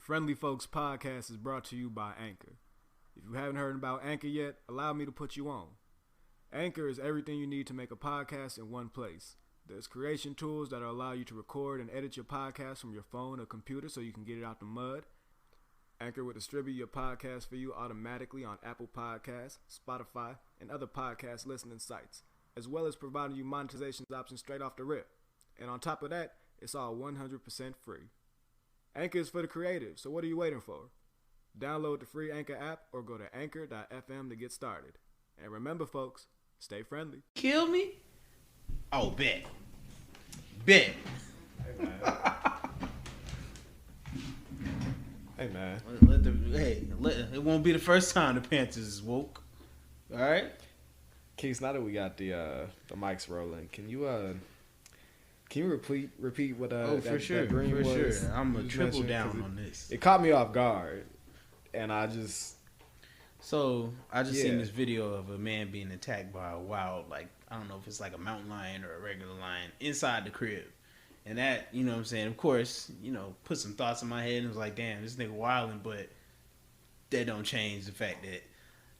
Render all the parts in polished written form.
Friendly Folks Podcast is brought to you by Anchor. If you haven't heard about Anchor yet, allow me to put you on. Anchor is everything you need to make a podcast in one place. There's creation tools that allow you to record and edit your podcast from your phone or computer so you can get it out the mud. Anchor will distribute your podcast for you automatically on Apple Podcasts, Spotify, and other podcast listening sites, as well as providing you monetization options straight off the rip. And on top of that, it's all 100% free. Anchor is for the creative, so what are you waiting for? Download the free Anchor app or go to anchor.fm to get started. And remember, folks, stay friendly. Kill me? Oh, bet. Bet. Hey, man. Hey, man. It won't be the first time the Panthers is woke. All right? Quis, now that we got the mics rolling, can you repeat what for sure. I'm gonna triple down on this. It caught me off guard, and I just seen this video of a man being attacked by a wild, like, I don't know if it's like a mountain lion or a regular lion inside the crib. And that, you know what I'm saying, of course, you know, put some thoughts in my head and was like, damn, this nigga wilding, but that don't change the fact that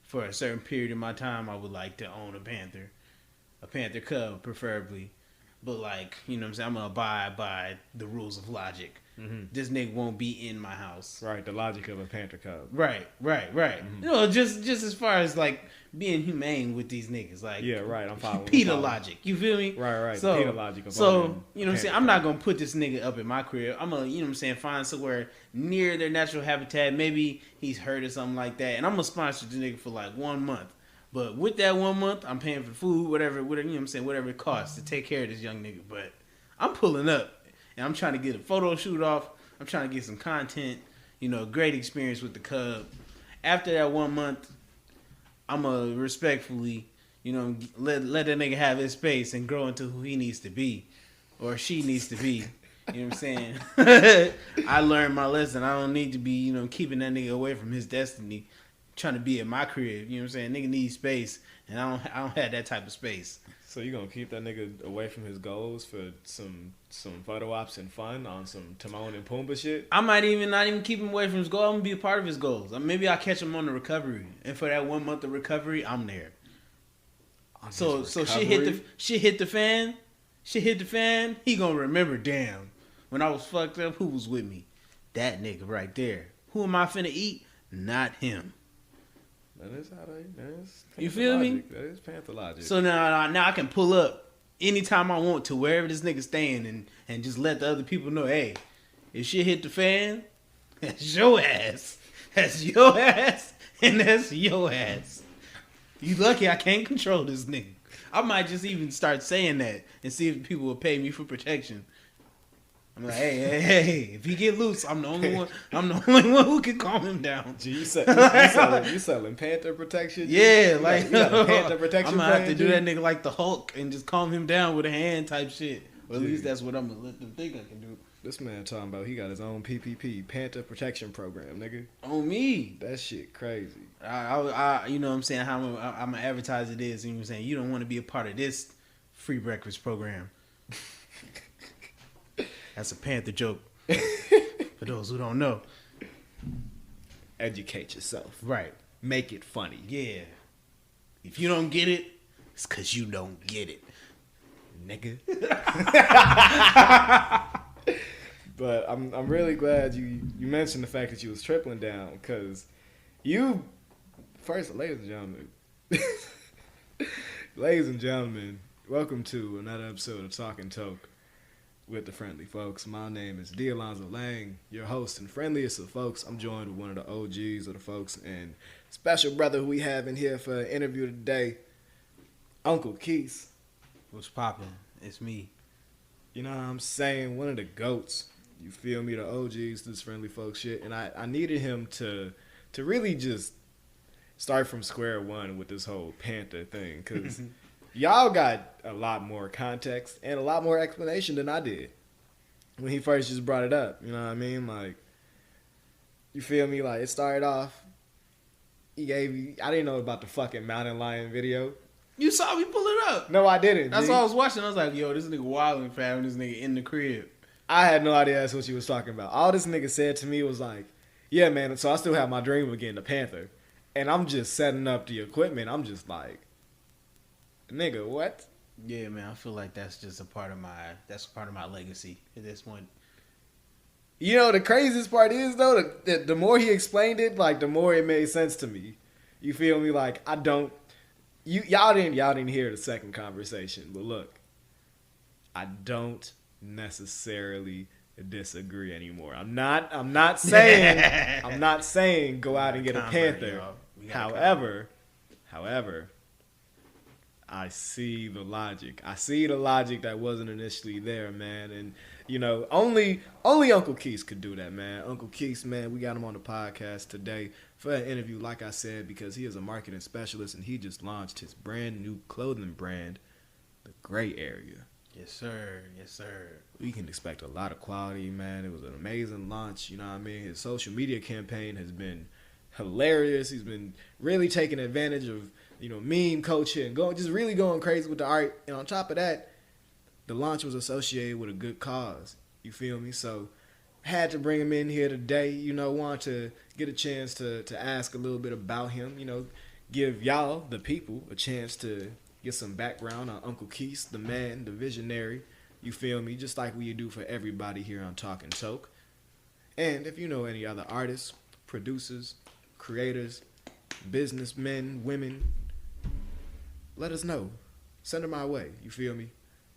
for a certain period of my time, I would like to own a panther cub, preferably. But, like, you know what I'm saying, I'm going to abide by the rules of logic. Mm-hmm. This nigga won't be in my house. Right, the logic of a panther cub. Right. Mm-hmm. You know, just as far as, like, being humane with these niggas. Like, yeah, right, I'm following. PETA logic, you feel me? Right, so, PETA logic. So, you know what I'm saying, I'm not going to put this nigga up in my crib. I'm going to, you know what I'm saying, find somewhere near their natural habitat. Maybe he's hurt or something like that. And I'm going to sponsor this nigga for, like, 1 month. But with that 1 month, I'm paying for food, whatever, you know what I'm saying, whatever it costs to take care of this young nigga. But I'm pulling up, and I'm trying to get a photo shoot off. I'm trying to get some content, you know, great experience with the cub. After that 1 month, I'm going to respectfully, you know, let that nigga have his space and grow into who he needs to be, or she needs to be. You know what I'm saying? I learned my lesson. I don't need to be, you know, keeping that nigga away from his destiny. Trying to be at my crib, you know what I'm saying? Nigga needs space, and I don't have that type of space. So you gonna keep that nigga away from his goals for some photo ops and fun on some Timon and Pumbaa shit? I might not even keep him away from his goal. I'm gonna be a part of his goals. Maybe I'll catch him on the recovery, and for that 1 month of recovery, I'm there. So shit hit the fan. He gonna remember. Damn, when I was fucked up, who was with me? That nigga right there. Who am I finna eat? Not him. That is how that is. You feel me? That is panther logic. So now I can pull up anytime I want to wherever this nigga staying and just let the other people know, hey, if shit hit the fan, that's your ass. That's your ass, and that's your ass. You lucky I can't control this nigga. I might just even start saying that and see if people will pay me for protection. I'm like, hey, if he get loose, I'm the only one who can calm him down. Gee, you selling panther protection? Yeah, you like got a panther protection. I'm gonna have to do that nigga like the Hulk and just calm him down with a hand type shit. Or at least that's what I'm gonna let them think I can do. This man talking about he got his own PPP, Panther Protection Program, nigga. On me. That shit crazy. I you know what I'm saying, how I'm gonna advertise it is, you know what I'm saying, you don't want to be a part of this free breakfast program. That's a Panther joke. For those who don't know. Educate yourself. Right. Make it funny. Yeah. If you don't get it, it's because you don't get it. Nigga. But I'm really glad you mentioned the fact that you was tripling down, because ladies and gentlemen, welcome to another episode of Talking Toke with the Friendly Folks. My name is D. Alonzo Lang, your host and friendliest of folks. I'm joined with one of the OGs of the folks and special brother who we have in here for an interview today, Uncle Quis. What's poppin'? It's me. You know what I'm saying? One of the GOATs. You feel me? The OGs to this Friendly Folks shit. And I needed him to really just start from square one with this whole Panther thing, because y'all got a lot more context and a lot more explanation than I did when he first just brought it up. You know what I mean? Like, you feel me? Like, it started off, I didn't know about the fucking mountain lion video. You saw me pull it up. No, I didn't. That's what I was watching. I was like, yo, this nigga wilding for having this nigga in the crib. I had no idea that's what you was talking about. All this nigga said to me was like, Yeah, man. So I still have my dream of getting a Panther. And I'm just setting up the equipment. I'm just like, nigga, what? Yeah, man. I feel like that's just a part of my legacy at this point. You know, the craziest part is, though, the more he explained it, like, the more it made sense to me. You feel me? Like, I don't... Y'all didn't hear the second conversation. But look, I don't necessarily disagree anymore. I'm not saying go out and get a Panther. However, I see the logic. I see the logic that wasn't initially there, man. And you know, only Uncle Quis could do that, man. Uncle Quis, man, we got him on the podcast today for an interview, like I said, because he is a marketing specialist and he just launched his brand new clothing brand, TheGrayArea. Yes, sir. Yes, sir. We can expect a lot of quality, man. It was an amazing launch, you know what I mean? His social media campaign has been hilarious. He's been really taking advantage of, you know, meme culture and really going crazy with the art. And on top of that, the launch was associated with a good cause. You feel me? So had to bring him in here today, you know, wanted to get a chance to ask a little bit about him, you know, give y'all, the people, a chance to get some background on Uncle Quis, the man, the visionary. You feel me? Just like we do for everybody here on Talking Toke. And if you know any other artists, producers, creators, businessmen, women, let us know. Send them our way. You feel me?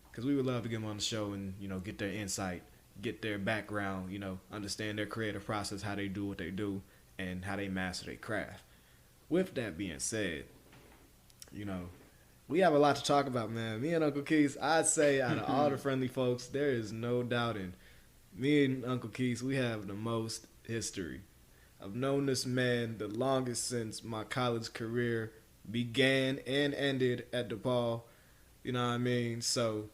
Because we would love to get them on the show and, you know, get their insight, get their background, you know, understand their creative process, how they do what they do, and how they master their craft. With that being said, you know, we have a lot to talk about, man. Me and Uncle Quis, I'd say out of all the friendly folks, there is no doubting. Me and Uncle Quis, we have the most history. I've known this man the longest since my college career began and ended at DePaul. You know what I mean? So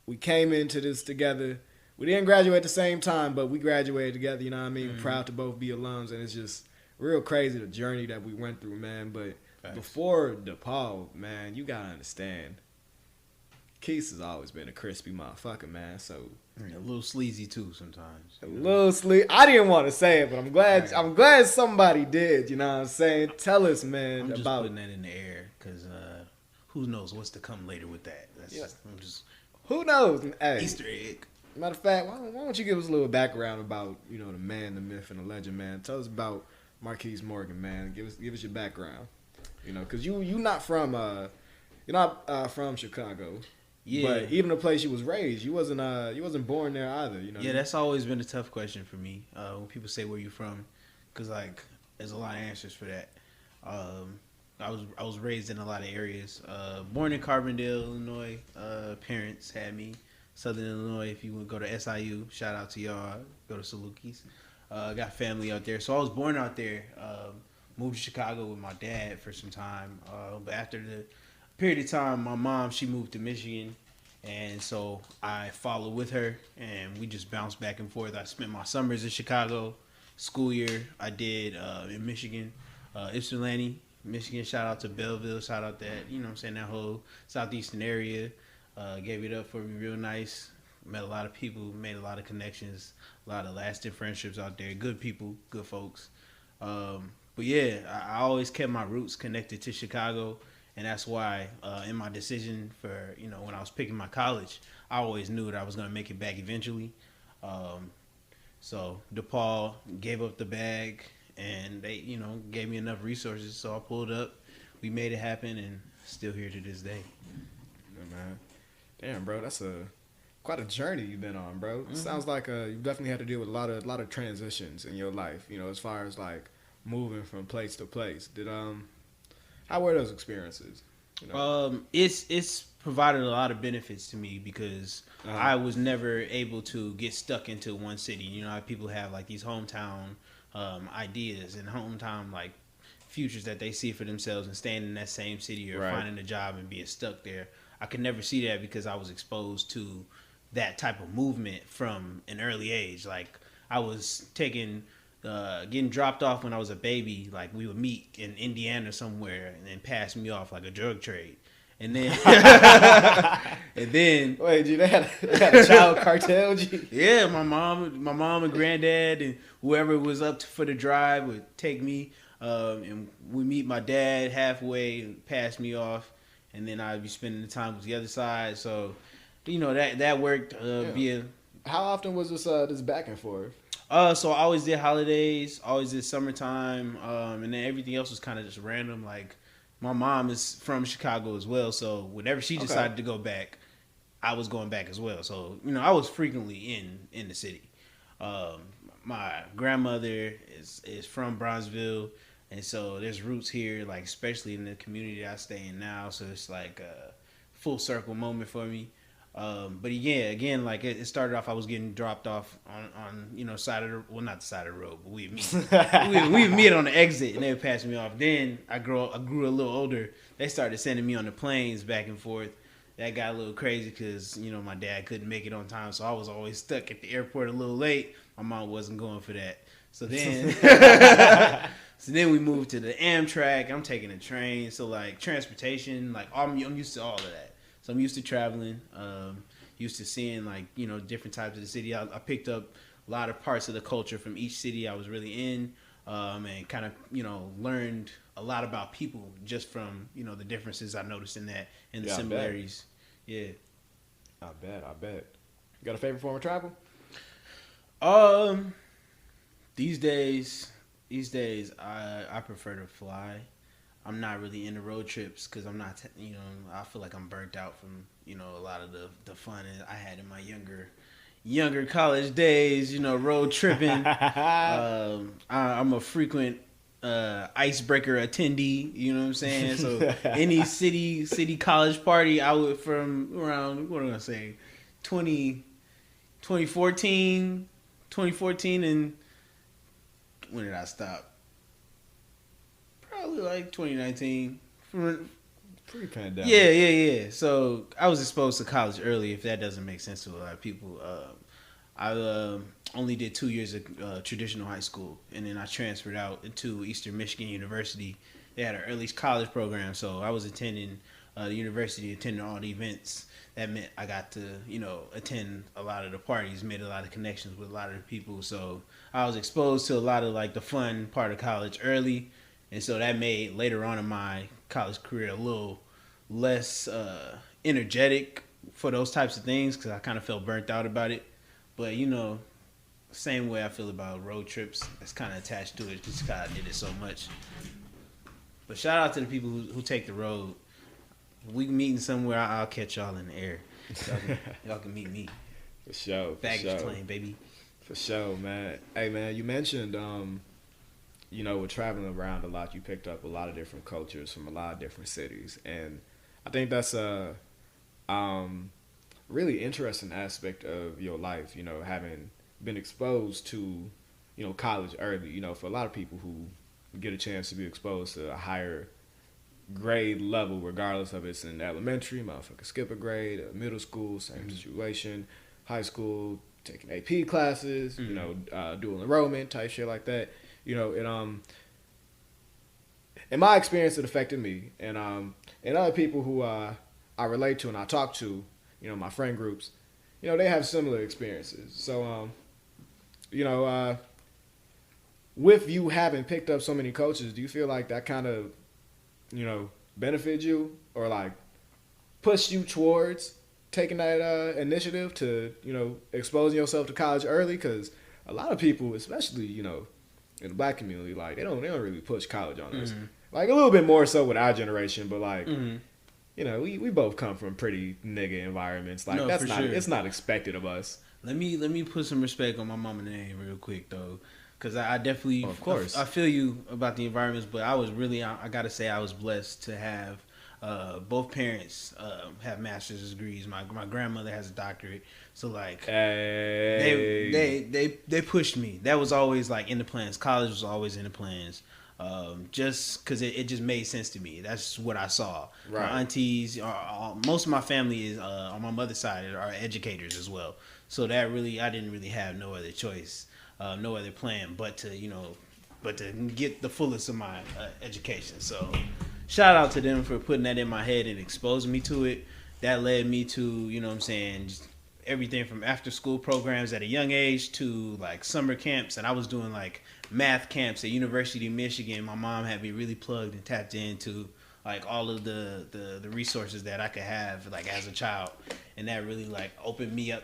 we came into this together. We didn't graduate at the same time, but we graduated together. You know what I mean? Mm-hmm. Proud to both be alums, and it's just real crazy the journey that we went through, man. But before DePaul, man, you gotta understand, Quis has always been a crispy motherfucker, man. So a little sleazy too sometimes. A little sleazy. I didn't want to say it, but I'm glad. I'm glad somebody did. You know what I'm saying? Tell us, man. I'm just putting that in the air because who knows what's to come later with that. Who knows? Hey, Easter egg. Matter of fact, why don't you give us a little background about, you know, the man, the myth, and the legend, man? Tell us about Marquise Morgan, man. Give us your background. You know, because you not from from Chicago. Yeah. But even the place you was raised, you wasn't born there either. You know. Yeah, that's always been a tough question for me when people say where you from, because like there's a lot of answers for that. I was raised in a lot of areas. Born in Carbondale, Illinois. Parents had me. Southern Illinois. If you would go to SIU, shout out to y'all. Go to Salukis. Got family out there, so I was born out there. Moved to Chicago with my dad for some time, but after the period of time, my mom, she moved to Michigan, and so I followed with her, and we just bounced back and forth. I spent my summers in Chicago. School year I did in Michigan, Ypsilanti, Michigan. Shout out to Belleville. Shout out that, you know what I'm saying, that whole southeastern area. Gave it up for me real nice. Met a lot of people, made a lot of connections, a lot of lasting friendships out there. Good people, good folks. But yeah, I always kept my roots connected to Chicago. And that's why in my decision for, you know, when I was picking my college, I always knew that I was going to make it back eventually. So DePaul gave up the bag, and they, you know, gave me enough resources. So I pulled up. We made it happen, and still here to this day. Yeah, man. Damn, bro, that's quite a journey you've been on, bro. Mm-hmm. Sounds like you definitely had to deal with a lot of transitions in your life. You know, as far as like moving from place to place. How were those experiences? You know? It's provided a lot of benefits to me because I was never able to get stuck into one city. You know, people have like these hometown ideas and hometown like futures that they see for themselves and staying in that same city or finding a job and being stuck there. I could never see that because I was exposed to that type of movement from an early age. Like I was getting dropped off when I was a baby. Like we would meet in Indiana somewhere and then pass me off like a drug trade. And then, wait, dude, they had a child cartel? Yeah, my mom and granddad, and whoever was up for the drive would take me, and we meet my dad halfway and pass me off, and then I'd be spending the time with the other side. So, that worked. Via. How often was this back and forth? So I always did holidays, always did summertime, and then everything else was kind of just random. Like, my mom is from Chicago as well, so whenever she decided to go back, I was going back as well. So, I was frequently in the city. My grandmother is from Bronzeville, and so there's roots here, like especially in the community that I stay in now. So it's like a full circle moment for me. But yeah, again, like it started off, I was getting dropped off on side of the, well, not the side of the road, but we'd meet. we'd meet on the exit, and they would pass me off. Then I grew a little older. They started sending me on the planes back and forth. That got a little crazy because, my dad couldn't make it on time, so I was always stuck at the airport a little late. My mom wasn't going for that. So then we moved to the Amtrak. I'm taking a train. So, like, transportation, like, I'm used to all of that. So I'm used to traveling, used to seeing, like, different types of the city. I picked up a lot of parts of the culture from each city I was really in, and kind of, learned a lot about people just from, the differences I noticed in that and the similarities. Yeah. I bet. You got a favorite form of travel? These days I prefer to fly. I'm not really into road trips because I'm not, I feel like I'm burnt out from, a lot of the fun I had in my younger college days, road tripping. I'm a frequent icebreaker attendee, you know what I'm saying? So any city college party, I would, from around, what am I gonna say, 2014, and when did I stop? Probably like 2019. Pre-pandemic. Yeah. So I was exposed to college early, if that doesn't make sense to a lot of people. I only did 2 years of traditional high school, and then I transferred out into Eastern Michigan University. They had an early college program, so I was attending the university, attending all the events. That meant I got to, attend a lot of the parties, made a lot of connections with a lot of the people. So I was exposed to a lot of, like, the fun part of college early, and so that made later on in my college career a little less energetic for those types of things because I kind of felt burnt out about it. But, same way I feel about road trips. It's kind of attached to it just because I did it so much. But shout out to the people who take the road. If we meeting somewhere, I'll catch y'all in the air. Y'all can meet me. For sure. Baggage claim, baby. For sure, man. Hey, man, you mentioned, with traveling around a lot, you picked up a lot of different cultures from a lot of different cities. And I think that's a really interesting aspect of your life, having been exposed to, college early. For a lot of people who get a chance to be exposed to a higher grade level, regardless of it's in elementary, motherfucker skip a grade, middle school, same situation, high school, taking AP classes, dual enrollment type shit like that. In my experience, it affected me, and other people who I relate to and I talk to, my friend groups, they have similar experiences. So, with you having picked up so many cultures, do you feel like that kind of, benefit you or like push you towards taking that initiative to, exposing yourself to college early? Because a lot of people, especially, in the black community, like they don't really push college on us. Like a little bit more so with our generation, but like, we both come from pretty nigga environments. Like that's not, it's not expected of us. Let me put some respect on my mama name real quick though. Cause I definitely, of course, I feel you about the environments, but I was really, I gotta say, I was blessed to have both parents have master's degrees. My grandmother has a doctorate, so like they pushed me. That was always like in the plans. College was always in the plans, just because it just made sense to me. That's what I saw. Right. My aunties, most of my family is on my mother's side are educators as well. So that really, I didn't really have no other choice. No other plan but to get the fullest of my education. So shout out to them for putting that in my head and exposing me to it. That led me to, just everything from after school programs at a young age to like summer camps, and I was doing like math camps at University of Michigan. My mom had me really plugged and tapped into like all of the resources that I could have like as a child, and that really like opened me up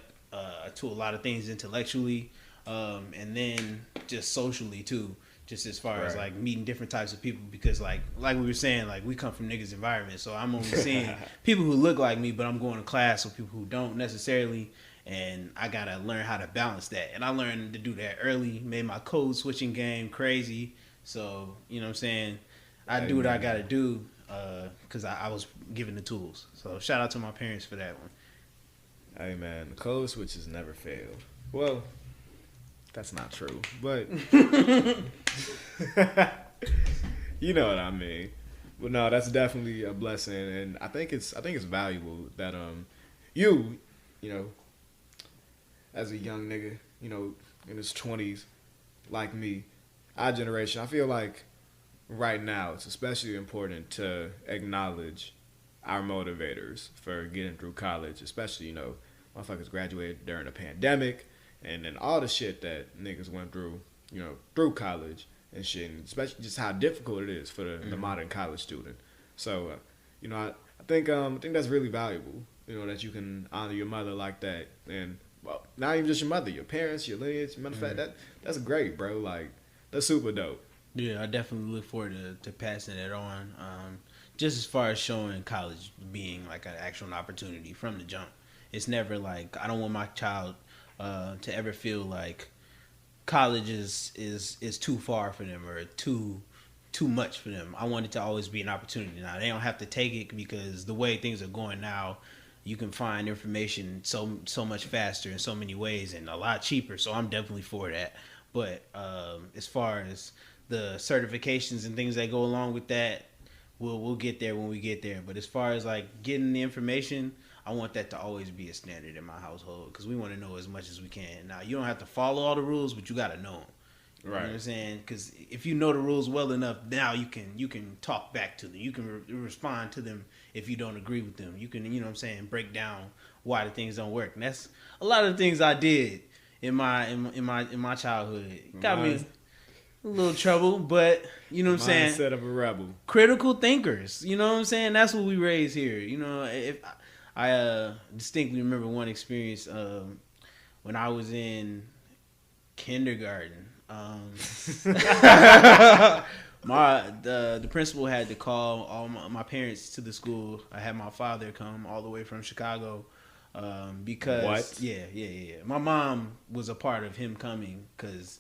to a lot of things intellectually, and then just socially too. Just as far as like meeting different types of people, because like we were saying, like we come from niggas environment, so I'm only seeing people who look like me, but I'm going to class with people who don't necessarily, and I gotta learn how to balance that. And I learned to do that early, made my code switching game crazy. So you know what I'm saying, I do what I gotta do because I was given the tools. So shout out to my parents for that one. Hey man, the code switches never failed. Well, that's not true, but you know what I mean. But no, that's definitely a blessing, and I think it's valuable that you know, as a young nigga, you know, in his 20s, like me, our generation, I feel like right now it's especially important to acknowledge our motivators for getting through college, especially, you know, motherfuckers graduated during a pandemic. And then all the shit that niggas went through, you know, through college and shit, and especially just how difficult it is for the modern college student. So, you know, I think that's really valuable. You know, that you can honor your mother like that, and well, not even just your mother, your parents, your lineage. Matter of fact, that's great, bro. Like that's super dope. Yeah, I definitely look forward to passing it on. Just as far as showing college being like an actual opportunity from the jump. It's never like I don't want my child to ever feel like college is too far for them or too much for them. I want it to always be an opportunity. Now they don't have to take it because the way things are going now, you can find information so much faster in so many ways and a lot cheaper. So I'm definitely for that. But as far as the certifications and things that go along with that, we'll get there when we get there. But as far as like getting the information, I want that to always be a standard in my household because we want to know as much as we can. Now, you don't have to follow all the rules, but you got to know them. You know what I'm saying? Because if you know the rules well enough, now you can talk back to them. You can respond to them if you don't agree with them. You can, you know what I'm saying, break down why the things don't work. And that's a lot of the things I did in my childhood. Got me a little trouble, but you know what I'm saying? Mindset of a rebel. Critical thinkers. You know what I'm saying? That's what we raise here. You know, if I distinctly remember one experience when I was in kindergarten. The principal had to call all my parents to the school. I had my father come all the way from Chicago because my mom was a part of him coming because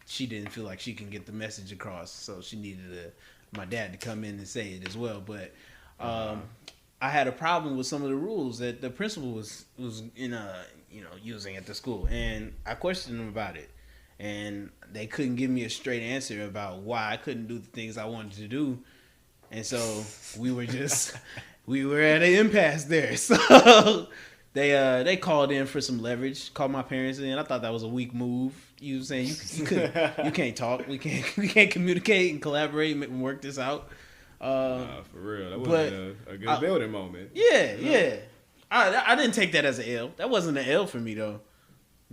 she didn't feel like she can get the message across, so she needed my dad to come in and say it as well. But I had a problem with some of the rules that the principal was using at the school, and I questioned them about it, and they couldn't give me a straight answer about why I couldn't do the things I wanted to do, and so we were at an impasse there. So they called in for some leverage, called my parents in. I thought that was a weak move. You were saying you can't talk, we can't communicate and collaborate and work this out. For real, that wasn't a good building moment. Yeah. I didn't take that as an L. That wasn't an L for me though.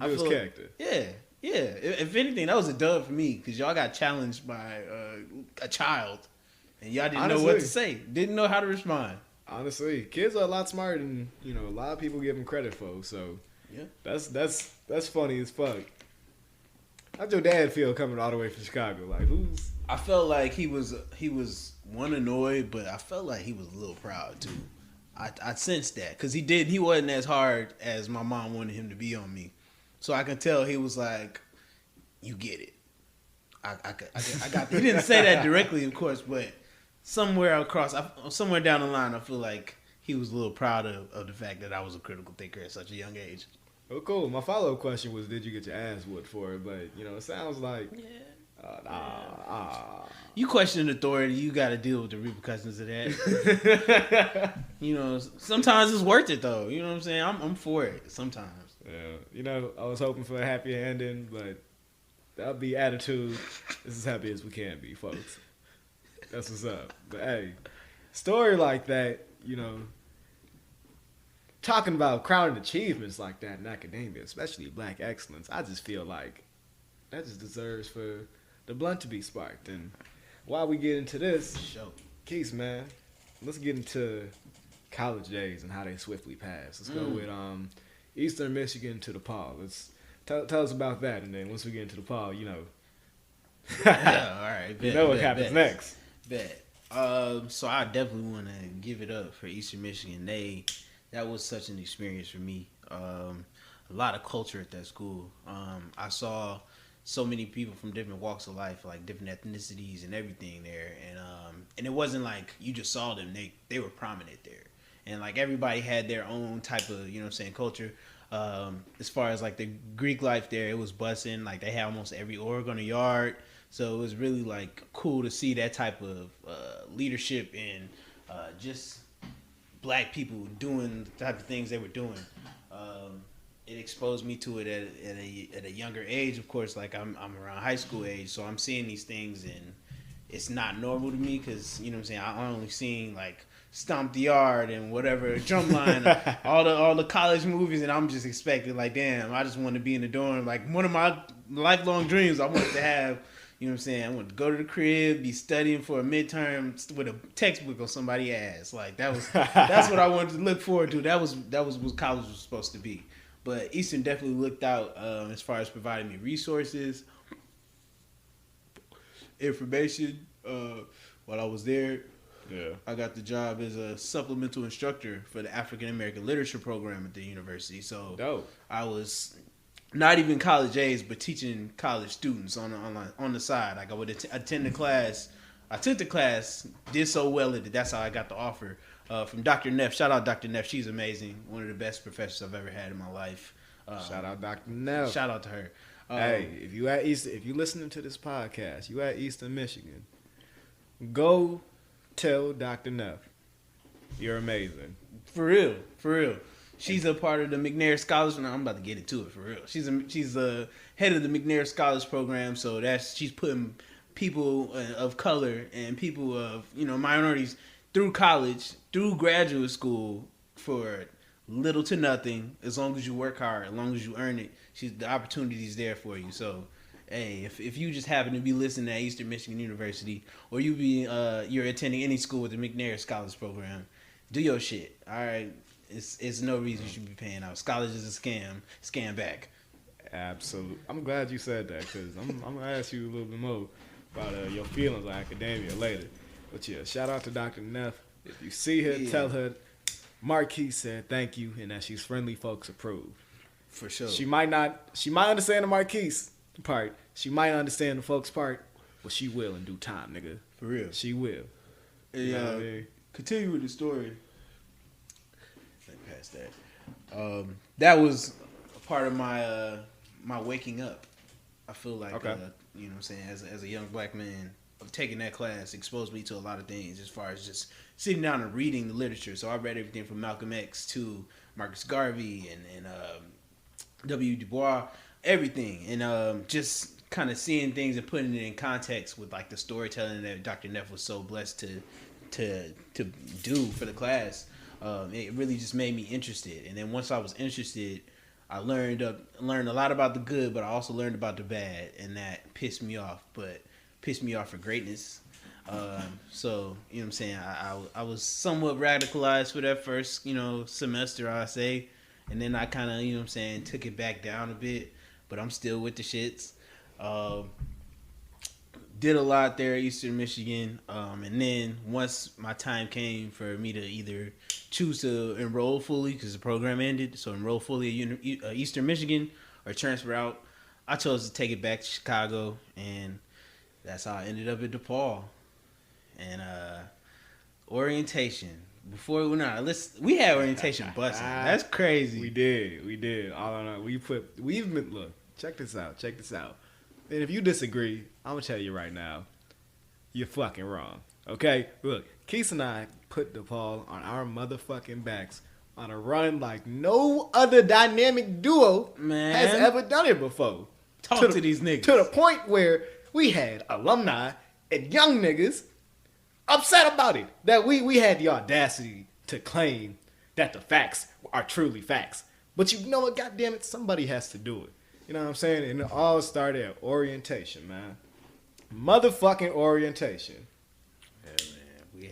It was character. Yeah. If anything, that was a dub for me because y'all got challenged by a child, and y'all didn't know what to say, didn't know how to respond. Honestly, kids are a lot smarter than a lot of people give them credit for. So yeah, that's funny as fuck. How'd your dad feel coming all the way from Chicago? Like who's? I felt like he was one annoyed, but I felt like he was a little proud too. I sensed that because he wasn't as hard as my mom wanted him to be on me, so I could tell he was like, "You get it." I got. He didn't say that directly, of course, but somewhere down the line, I feel like he was a little proud of the fact that I was a critical thinker at such a young age. Oh, cool. My follow-up question was, did you get your ass whooped for it? But it sounds like. You question authority, you got to deal with the repercussions of that. Sometimes it's worth it though. You know what I'm saying? I'm for it sometimes. Yeah, I was hoping for a happy ending, but that'll be attitude. This is happy as we can be, folks. That's what's up. But hey, story like that, talking about crowning achievements like that in academia, especially black excellence, I just feel like that just deserves for the blunt to be sparked. And while we get into this, Quis, man, let's get into college days and how they swiftly pass. Let's go with Eastern Michigan to DePaul. Let's tell us about that, and then once we get into DePaul, you know, yeah, all right, you know what happens next. Bet. So I definitely want to give it up for Eastern Michigan. That was such an experience for me. A lot of culture at that school. I saw so many people from different walks of life, like different ethnicities and everything there, and it wasn't like you just saw them. They were prominent there, and like everybody had their own type of, you know what I'm saying, culture. As far as like the Greek life there, it was bussin'. Like they had almost every org on the yard. So it was really like cool to see that type of leadership and just black people doing the type of things they were doing. It exposed me to it at a younger age. Of course, like I'm around high school age, so I'm seeing these things and it's not normal to me because, you know what I'm saying, I only seen like Stomp the Yard and whatever, Drumline, all the college movies, and I'm just expecting like, damn, I just want to be in the dorm. Like one of my lifelong dreams I wanted to have. You know what I'm saying? I want to go to the crib, be studying for a midterm with a textbook on somebody's ass. Like that's what I wanted to look forward to. That was what college was supposed to be. But Eastern definitely looked out as far as providing me resources, information. While I was there, I got the job as a supplemental instructor for the African American Literature program at the university. So dope. I was not even college age, but teaching college students on the side. Like I would attend the class. I took the class, did so well at it. That's how I got the offer from Dr. Neff. Shout out Dr. Neff. She's amazing. One of the best professors I've ever had in my life. Shout out Dr. Neff. Shout out to her. Hey, if you listening to this podcast, you at Eastern Michigan, go tell Dr. Neff you're amazing. For real. She's a part of the McNair Scholars. No, I'm about to get into it for real. She's the head of the McNair Scholars program. So she's putting people of color and people of, you know, minorities through college, through graduate school for little to nothing. As long as you work hard, as long as you earn it, the opportunity's there for you. So, hey, if you just happen to be listening at Eastern Michigan University, or you're attending any school with the McNair Scholars program, do your shit. All right. It's no reason you should be paying out. College is a scam. Scam back. Absolutely. I'm glad you said that because I'm going to ask you a little bit more about your feelings on academia later. But yeah, shout out to Dr. Neff. If you see her, tell her Marquis said thank you and that she's friendly folks approved. For sure. She might understand the Marquis part. She might understand the folks part, but she will in due time, nigga. For real. She will. Yeah. Continue with the story. Past that. That was a part of my waking up. I feel like, you know what I'm saying, as a young black man, of taking that class exposed me to a lot of things as far as just sitting down and reading the literature. So I read everything from Malcolm X to Marcus Garvey and W. Du Bois, everything. And just kind of seeing things and putting it in context with like the storytelling that Dr. Neff was so blessed to do for the class. It really just made me interested. And then once I was interested, I learned a lot about the good, but I also learned about the bad, and that pissed me off. But pissed me off for greatness. So, you know what I'm saying, I was somewhat radicalized for that first, you know, semester, I say. And then I kind of, you know what I'm saying, took it back down a bit. But I'm still with the shits. Did a lot there at Eastern Michigan. And then once my time came for me to either choose to enroll fully because the program ended, so enroll fully at Eastern Michigan or transfer out, I chose to take it back to Chicago, and that's how I ended up at DePaul. And orientation. Before we went out, we had orientation busting. That's crazy. We did. All I know, look, check this out. And if you disagree, I'm gonna tell you right now, you're fucking wrong. Okay? Look, Quis and I put DePaul on our motherfucking backs on a run like no other dynamic duo has ever done it before. Talk to these niggas. To the point where we had alumni and young niggas upset about it. That we had the audacity to claim that the facts are truly facts. But you know what? Goddamn it, somebody has to do it. You know what I'm saying? And it all started at orientation, man. Motherfucking orientation. Yeah, man. We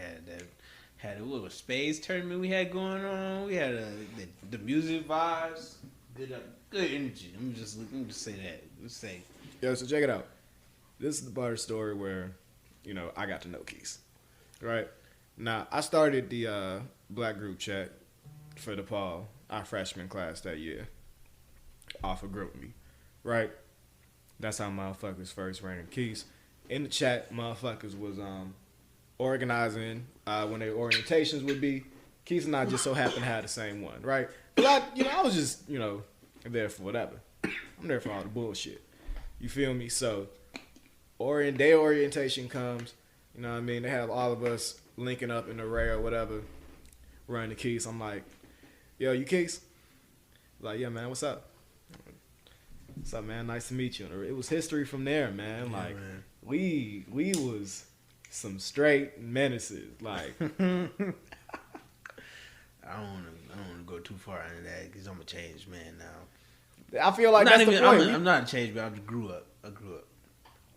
had a little space tournament we had going on. We had the music vibes. Good energy. Let me just say that. Let's say. Yo, so check it out. This is the part of the story where, I got to know Quis. Right? Now, I started the black group chat for DePaul, our freshman class that year, off of GroupMe. Right? That's how motherfuckers first ran in Quis. In the chat, motherfuckers was organizing when their orientations would be. Quis and I just so happened to have the same one, right? But I was just, there for whatever. I'm there for all the bullshit. You feel me? So, day orientation comes. You know what I mean? They have all of us linking up in the array or whatever, running the Quis. I'm like, yo, you Quis? Like, yeah, man, what's up? What's up, man? Nice to meet you. It was history from there, man. Yeah, like, man. we was some straight menaces. Like, I don't want to go too far into that because I'm a changed man now. I feel like that's the point. I'm not a changed man. I just grew up.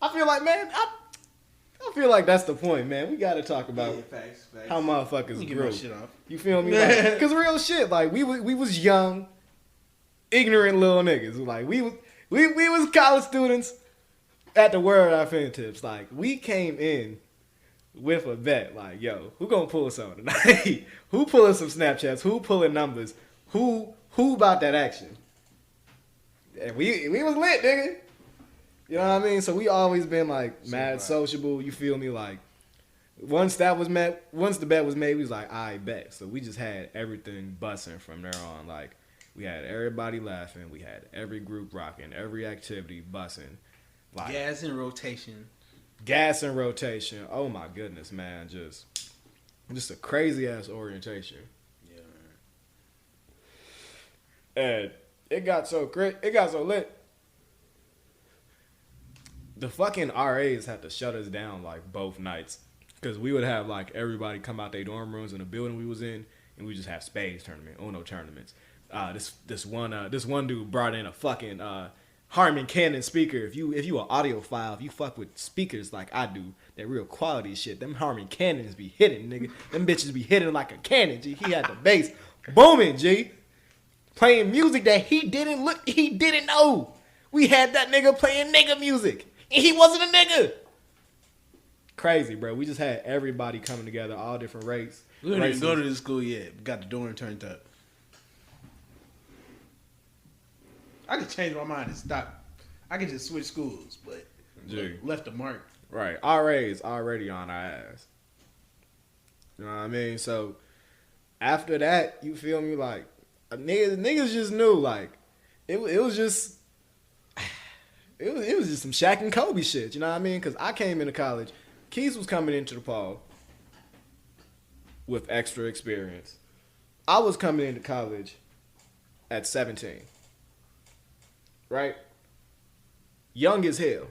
I feel like, man, I feel like that's the point, man. We got to talk about facts. how motherfuckers Get grew. my shit off. You feel me? Because real shit, like, we was young, ignorant little niggas. Like, we was college students at the world of our fingertips. Like, we came in with a bet. Like, yo, who gonna pull something tonight? Who pulling some Snapchats? Who pulling numbers? Who about that action? And we was lit, nigga. You know what I mean? So we always been like mad sociable. You feel me? Like once the bet was made, we was like, I bet. So we just had everything busting from there on. Like we had everybody laughing. We had every group rocking. Every activity busting. Like gas and rotation. Oh my goodness, man! Just a crazy ass orientation. Yeah, man. And it got so lit. The fucking RAs had to shut us down like both nights because we would have like everybody come out their dorm rooms in the building we was in, and we just have spades tournament, Uno tournaments. This one dude brought in a fucking Harman Kardon speaker. If you an audiophile, if you fuck with speakers like I do, that real quality shit, them Harman Kardons be hitting, nigga. Them bitches be hitting like a cannon, G. He had the bass booming, G. Playing music that he didn't know. We had that nigga playing nigga music. And he wasn't a nigga. Crazy, bro. We just had everybody coming together, all different races. We didn't even go to this school yet. We got the dorm turned up. I could change my mind and stop. I could just switch schools, but left a mark. Right. RA's already on our ass. You know what I mean? So, after that, you feel me? Like, niggas just knew, like, it was just... It was just some Shaq and Kobe shit, you know what I mean? Because I came into college. Quis was coming into DePaul with extra experience. I was coming into college at 17. Right? Young as hell.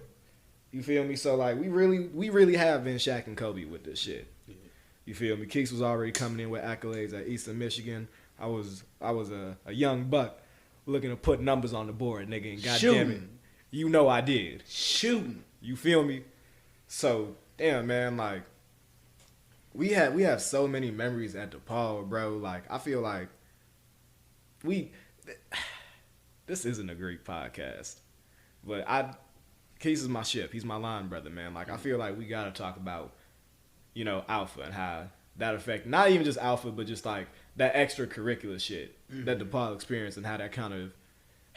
You feel me? So, like, we really have been Shaq and Kobe with this shit. Yeah. You feel me? Quis was already coming in with accolades at Eastern Michigan. I was a young buck looking to put numbers on the board, nigga, and goddamn it. You know I did. Shooting. You feel me? So, damn, man, like, we have so many memories at DePaul, bro. Like, I feel like this isn't a Greek podcast, but Quis is my ship. He's my line brother, man. Like, I feel like we got to talk about, Alpha and how that affect, not even just Alpha, but just, like, that extracurricular shit that DePaul experienced and how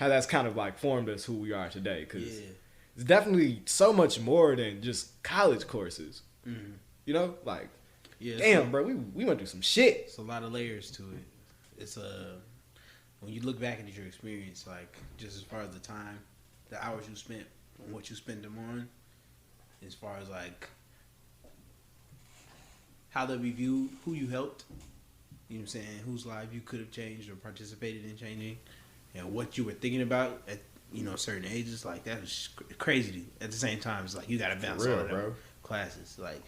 that's kind of like formed us who we are today. Because it's definitely so much more than just college courses. Mm-hmm. You know? Like, damn, bro, we went through some shit. It's a lot of layers to it. It's when you look back at your experience, like, just as far as the time, the hours you spent, and what you spent them on, as far as, like, how they review who you helped, you know what I'm saying, whose life you could have changed or participated in changing, and what you were thinking about at certain ages, like that was crazy. At the same time, it's like you gotta bounce all of them classes. Like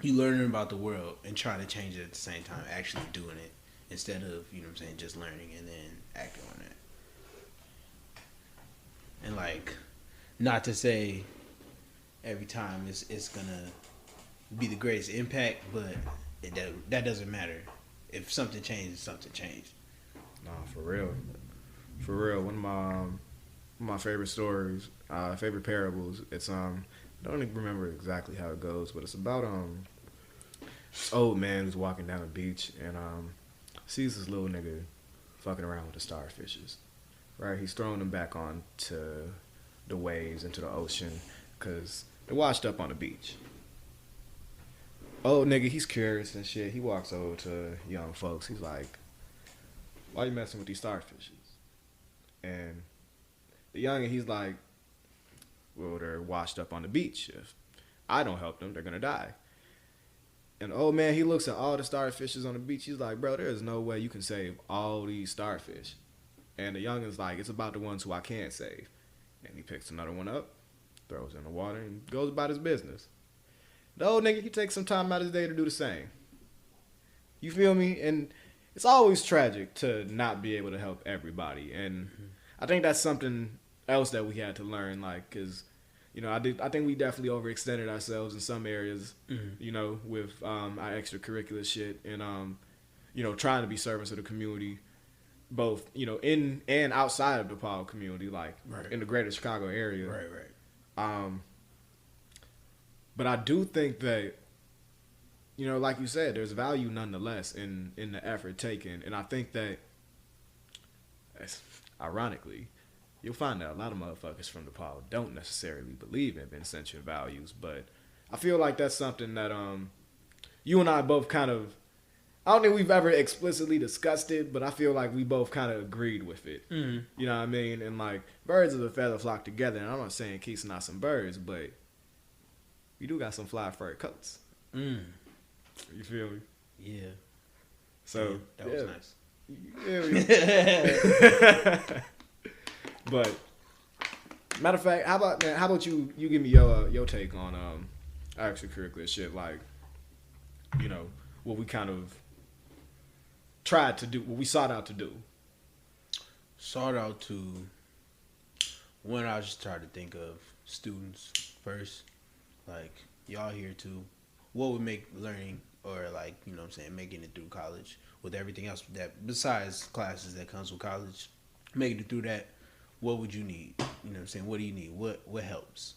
you learning about the world and trying to change it at the same time, actually doing it instead of, you know what I'm saying, just learning and then acting on that. And like, not to say every time it's gonna be the greatest impact, but that doesn't matter. If something changes, something changed. Nah, for real. For real. One of my favorite stories, favorite parables, it's I don't even remember exactly how it goes, but it's about this old man who's walking down the beach and sees this little nigga fucking around with the starfishes. Right? He's throwing them back onto the waves, into the ocean, because they're washed up on the beach. Old nigga, he's curious and shit. He walks over to young folks. He's like, why you messing with these starfishes? And the youngin', he's like, well, they're washed up on the beach. If I don't help them, they're going to die. And the old man, he looks at all the starfishes on the beach. He's like, bro, there is no way you can save all these starfish. And the youngin's like, it's about the ones who I can't save. And he picks another one up, throws it in the water, and goes about his business. The old nigga, he takes some time out of his day to do the same. You feel me? And it's always tragic to not be able to help everybody. And I think that's something else that we had to learn, like, because, you know, I think we definitely overextended ourselves in some areas, you know, with our extracurricular shit and, you know, trying to be servants of the community, both, you know, in and outside of the DePaul community, like in the greater Chicago area. Right. But I do think that, you know, like you said, there's value nonetheless in the effort taken. And I think that, ironically, you'll find that a lot of motherfuckers from DePaul don't necessarily believe in essential values. But I feel like that's something that you and I both kind of, I don't think we've ever explicitly discussed it, but I feel like we both kind of agreed with it. You know what I mean? And like, birds of a feather flock together. And I'm not saying Quis not some birds, but we do got some fly fur coats. You feel me? Yeah. So that was nice. Yeah. But matter of fact, how about you give me your take on extracurricular shit, like, you know, what we kind of tried to do, what we sought out to do. When I just tried to think of students first, like, y'all here too, what would make learning, or like, you know what I'm saying, making it through college with everything else that besides classes that comes with college, making it through that, what would you need? You know what I'm saying? What do you need? What helps?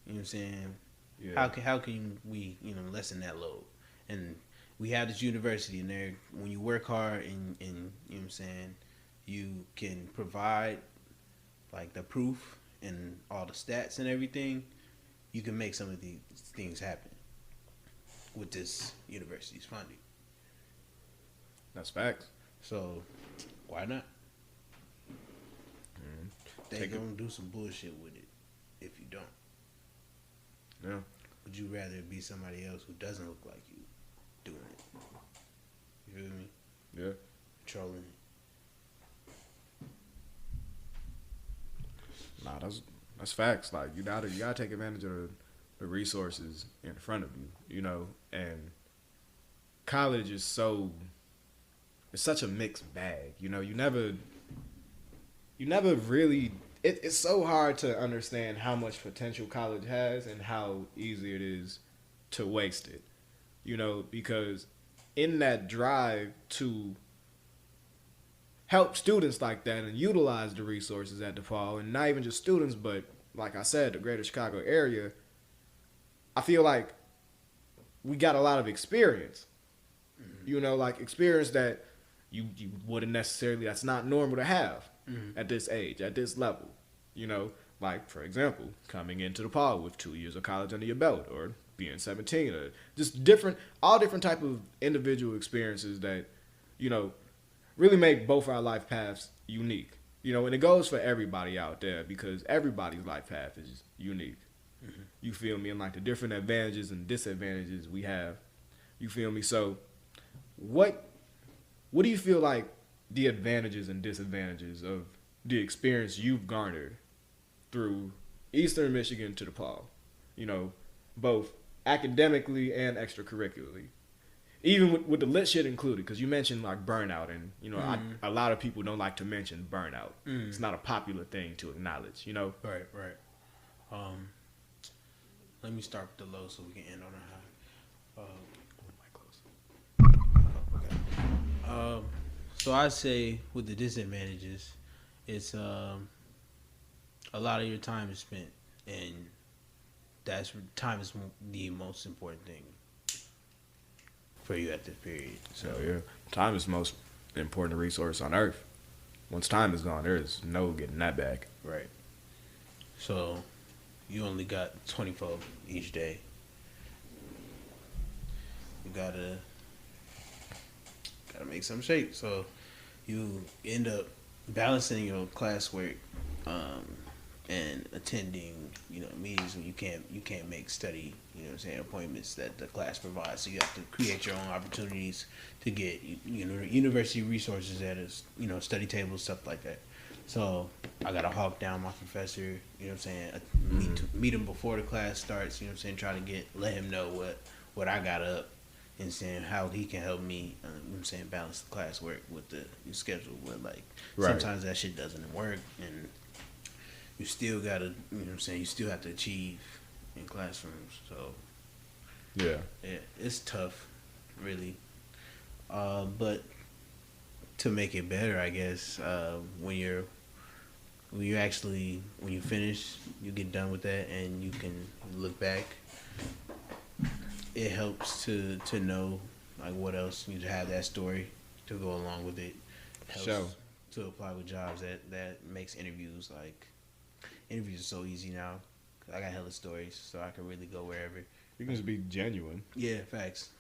You know what I'm saying? Yeah. How can we, you know, lessen that load? And we have this university in there. When you work hard and you know what I'm saying, you can provide like the proof and all the stats and everything, you can make some of these things happen with this university's funding. That's facts. So why not? They gonna do some bullshit with it if you don't. Yeah. Would you rather be somebody else who doesn't look like you doing it? You feel me? Yeah. Trolling it. Nah, that's facts. Like, you gotta take advantage of the resources in front of you, you know. And college is it's such a mixed bag, you know. You never really, it's so hard to understand how much potential college has and how easy it is to waste it, you know, because in that drive to help students like that and utilize the resources at DePaul, and not even just students, but like I said, the greater Chicago area, I feel like we got a lot of experience, you know, like experience that you wouldn't necessarily, that's not normal to have at this age, at this level, you know, like, for example, coming into DePaul with 2 years of college under your belt, or being 17, or just all different type of individual experiences that, you know, really make both our life paths unique, you know. And it goes for everybody out there, because everybody's life path is unique. You feel me? And like the different advantages and disadvantages we have, you feel me? So what do you feel like the advantages and disadvantages of the experience you've garnered through Eastern Michigan to DePaul, you know, both academically and extracurricularly? even with the lit shit included, because you mentioned like burnout, and you know, a lot of people don't like to mention burnout. It's not a popular thing to acknowledge, you know. Right. Let me start with the low so we can end on a high. So I'd say with the disadvantages, it's a lot of your time is spent, and time is the most important thing for you at this period. So yeah, time is the most important resource on earth. Once time is gone, there is no getting that back. Right. So you only got 24 each day. You gotta make some shape. So you end up balancing your classwork and attending, meetings when you can't make study, appointments that the class provides. So you have to create your own opportunities to get university resources at us, study tables, stuff like that. So I gotta hawk down my professor, meet him before the class starts, try to let him know what I got up, and saying how he can help me, balance the classwork with the schedule. But sometimes that shit doesn't work, and you still gotta, you still have to achieve in classrooms. So yeah, it's tough, really. But to make it better, I guess, when you finish, you get done with that, and you can look back. It helps to know what else you have that story to go along with it. Helps to apply with jobs that makes interviews Interviews are so easy now. I got hella stories, so I can really go wherever. You can just be genuine. Yeah, facts.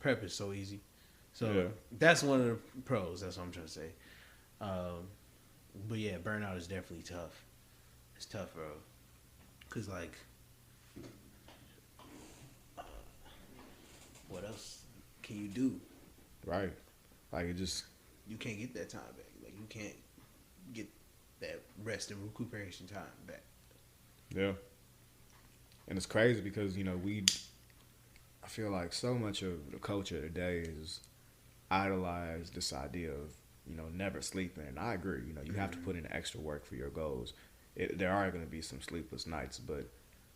Prep is so easy. So that's one of the pros. That's what I'm trying to say. But yeah, burnout is definitely tough. It's tough, bro. Cause what else can you do? Right. You can't get that time back. You can't get that rest and recuperation time back. Yeah. And it's crazy because, I feel like so much of the culture today is idolize this idea of, never sleeping. And I agree, you have to put in extra work for your goals. There are going to be some sleepless nights, but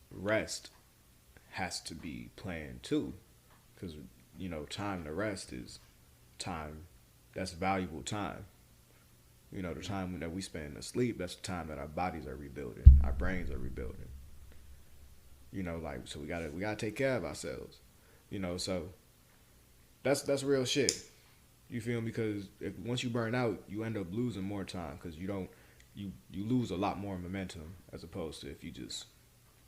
rest has to be planned too. Because, time to rest is time that's valuable time. The time that we spend asleep, that's the time that our bodies are rebuilding, our brains are rebuilding. So we gotta take care of ourselves. So that's real shit. You feel me? Because once you burn out, you end up losing more time because you lose a lot more momentum as opposed to if you just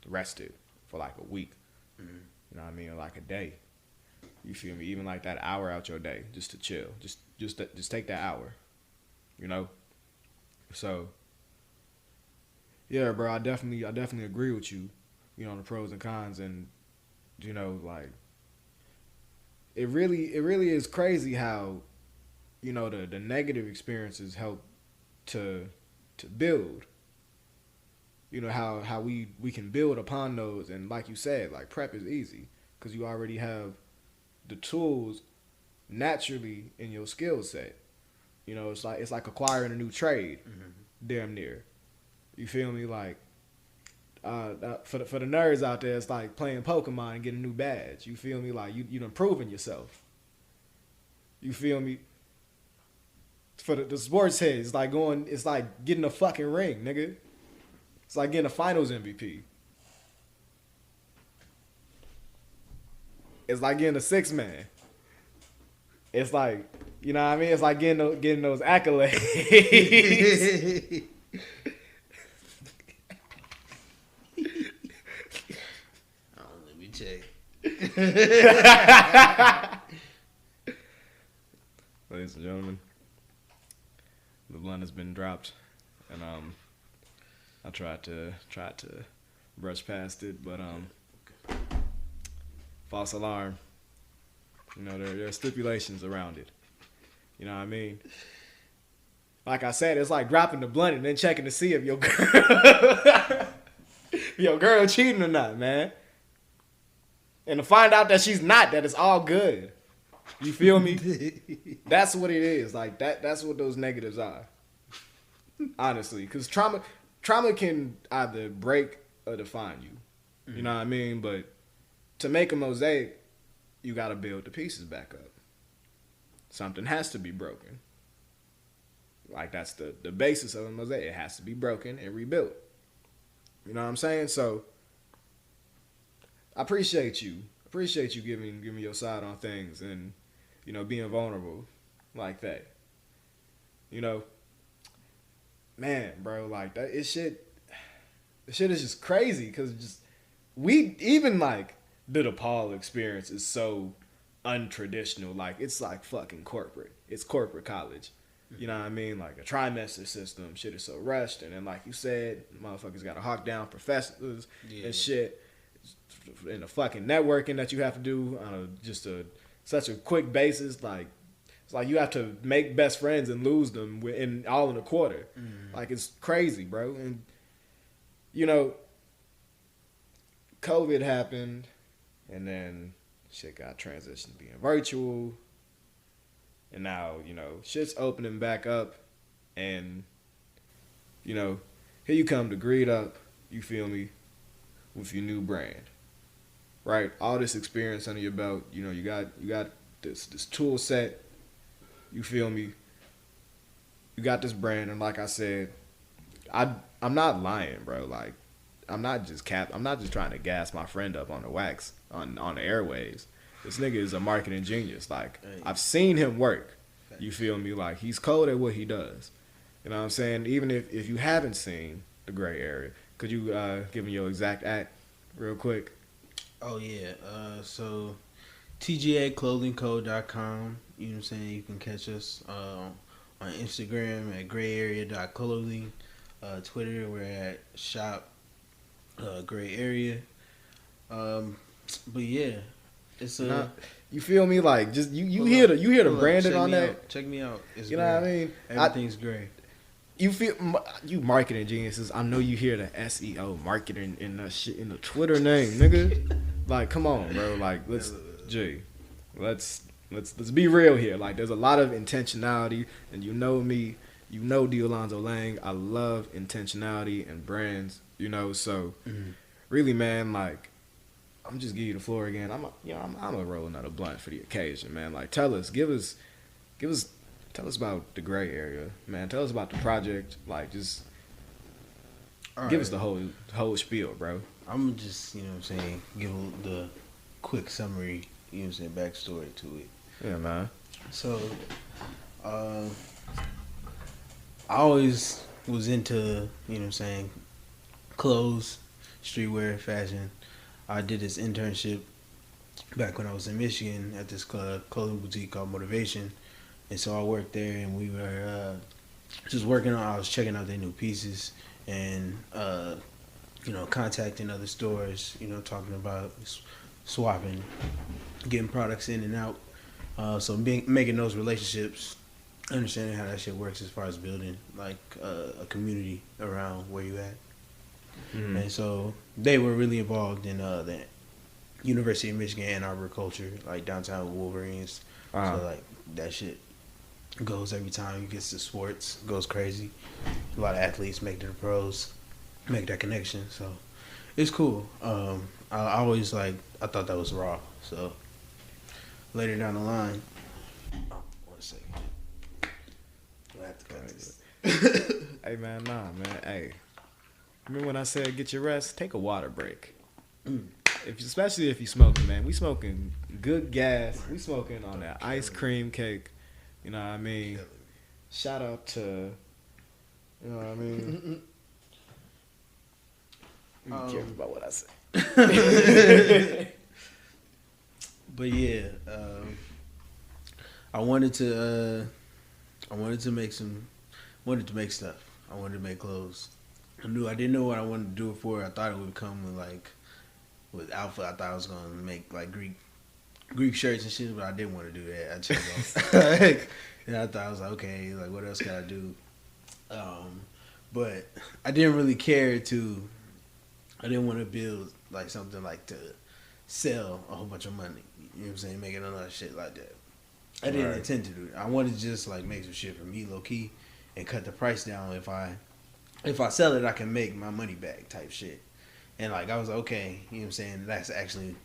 rested for a week. Mm-hmm. You know what I mean? Or a day. You feel me? Even that hour out your day just to chill. Just take that hour. So yeah, bro, I definitely agree with you, on the pros and cons, and it really is crazy how the negative experiences help to build, how we can build upon those, and like you said, prep is easy because you already have the tools naturally in your skill set. It's like acquiring a new trade, damn near. You feel me? For the nerds out there, it's like playing Pokemon and getting a new badge. You feel me? You done proven yourself. You feel me? For the sports heads, it's like getting a fucking ring, nigga. It's like getting a finals MVP. It's like getting a 6-man. It's like, you know what I mean? It's like getting those accolades. Let me check. Ladies and gentlemen, the blunt has been dropped, and I tried to brush past it, but false alarm. There are stipulations around it. You know what I mean? Like I said, it's like dropping the blunt and then checking to see if your girl cheating or not, man. And to find out that she's not, that it's all good. You feel me? That's what it is. Like that's what those negatives are. Honestly, because trauma can either break or define you. You know what I mean? But to make a mosaic, you got to build the pieces back up. Something has to be broken. Like that's the basis of a mosaic. It has to be broken and rebuilt. You know what I'm saying? So I appreciate you. Appreciate you giving me your side on things and, you know, being vulnerable like that. You know, man, bro, like that the shit is just crazy because just we even like the DePaul experience is so untraditional. Like it's like fucking corporate. It's corporate college. You know what I mean? Like a trimester system. Shit is so rushed. And then like you said, motherfuckers got to hawk down professors and shit. And the fucking networking that you have to do on such a quick basis. Like it's like you have to make best friends and lose them all in a quarter. Like it's crazy, bro. And you know, COVID happened, and then shit got transitioned to being virtual. And now, you know, shit's opening back up. And, you know, here you come to greet up, you feel me, with your new brand. Right? All this experience under your belt, you know, you got this tool set, you feel me? You got this brand, and like I said, I'm not lying, bro. Like, I'm not just trying to gas my friend up on the wax, on the airwaves. This nigga is a marketing genius. Like, I've seen him work. You feel me? Like, he's cold at what he does. You know what I'm saying? Even if you haven't seen The Gray Area, could you give me your exact act real quick? Oh, yeah. So, TGAclothingco.com. You know what I'm saying? You can catch us on Instagram at grayarea.clothing. Twitter, we're at shop Gray Area. But yeah. It's you feel me? Like just you hear the branding on that. Check me out. It's you know what I mean? Everything's gray. You feel you marketing geniuses. I know you hear the SEO marketing in the shit in the Twitter name, nigga. Like, come on, bro. Like, let's be real here. Like, there's a lot of intentionality, and you know me, you know D'Alonzo Lang. I love intentionality and brands. You know, so really, man, like. I'm just giving you the floor again. I'm gonna roll another blunt for the occasion, man. Like, tell us about the Gray Area, man. Tell us about the project. Like, just give us the whole spiel, bro. I'm gonna just, you know what I'm saying, give the quick summary, you know what I'm saying, backstory to it. Yeah, man. So, I always was into, you know what I'm saying, clothes, streetwear, fashion. I did this internship back when I was in Michigan at this clothing boutique called Motivation. And so I worked there, and we were just I was checking out their new pieces and, you know, contacting other stores, you know, talking about swapping, getting products in and out. So making those relationships, understanding how that shit works as far as building, like, a community around where you at. And so they were really involved in the University of Michigan Ann Arbor culture, like downtown Wolverines. So like that shit goes every time you get to sports, goes crazy. A lot of athletes make it to the pros, make that connection. So it's cool. I always I thought that was raw. So later down the line, 1 second, I have to cut this. Hey man, nah man, hey. Remember when I said get your rest? Take a water break. Especially if you smoking, man. We smoking good gas. We smoking on that ice cream cake. You know what I mean? Shout out to, you know what I mean? Be careful about what I say. But yeah, I wanted to make stuff. I wanted to make clothes. I didn't know what I wanted to do it for. I thought it would come with outfit. I thought I was gonna make like Greek shirts and shit, but I didn't want to do that. I chose and I thought I was like, okay, like what else can I do? But I didn't really care to. I didn't want to build like something like to sell a whole bunch of money. You know what I'm saying? Making a lot of shit like that. I didn't intend to do it. I wanted to just like make some shit for me low key and cut the price down. If I sell it, I can make my money back type shit. And like I was like, okay, you know what I'm saying? That's actually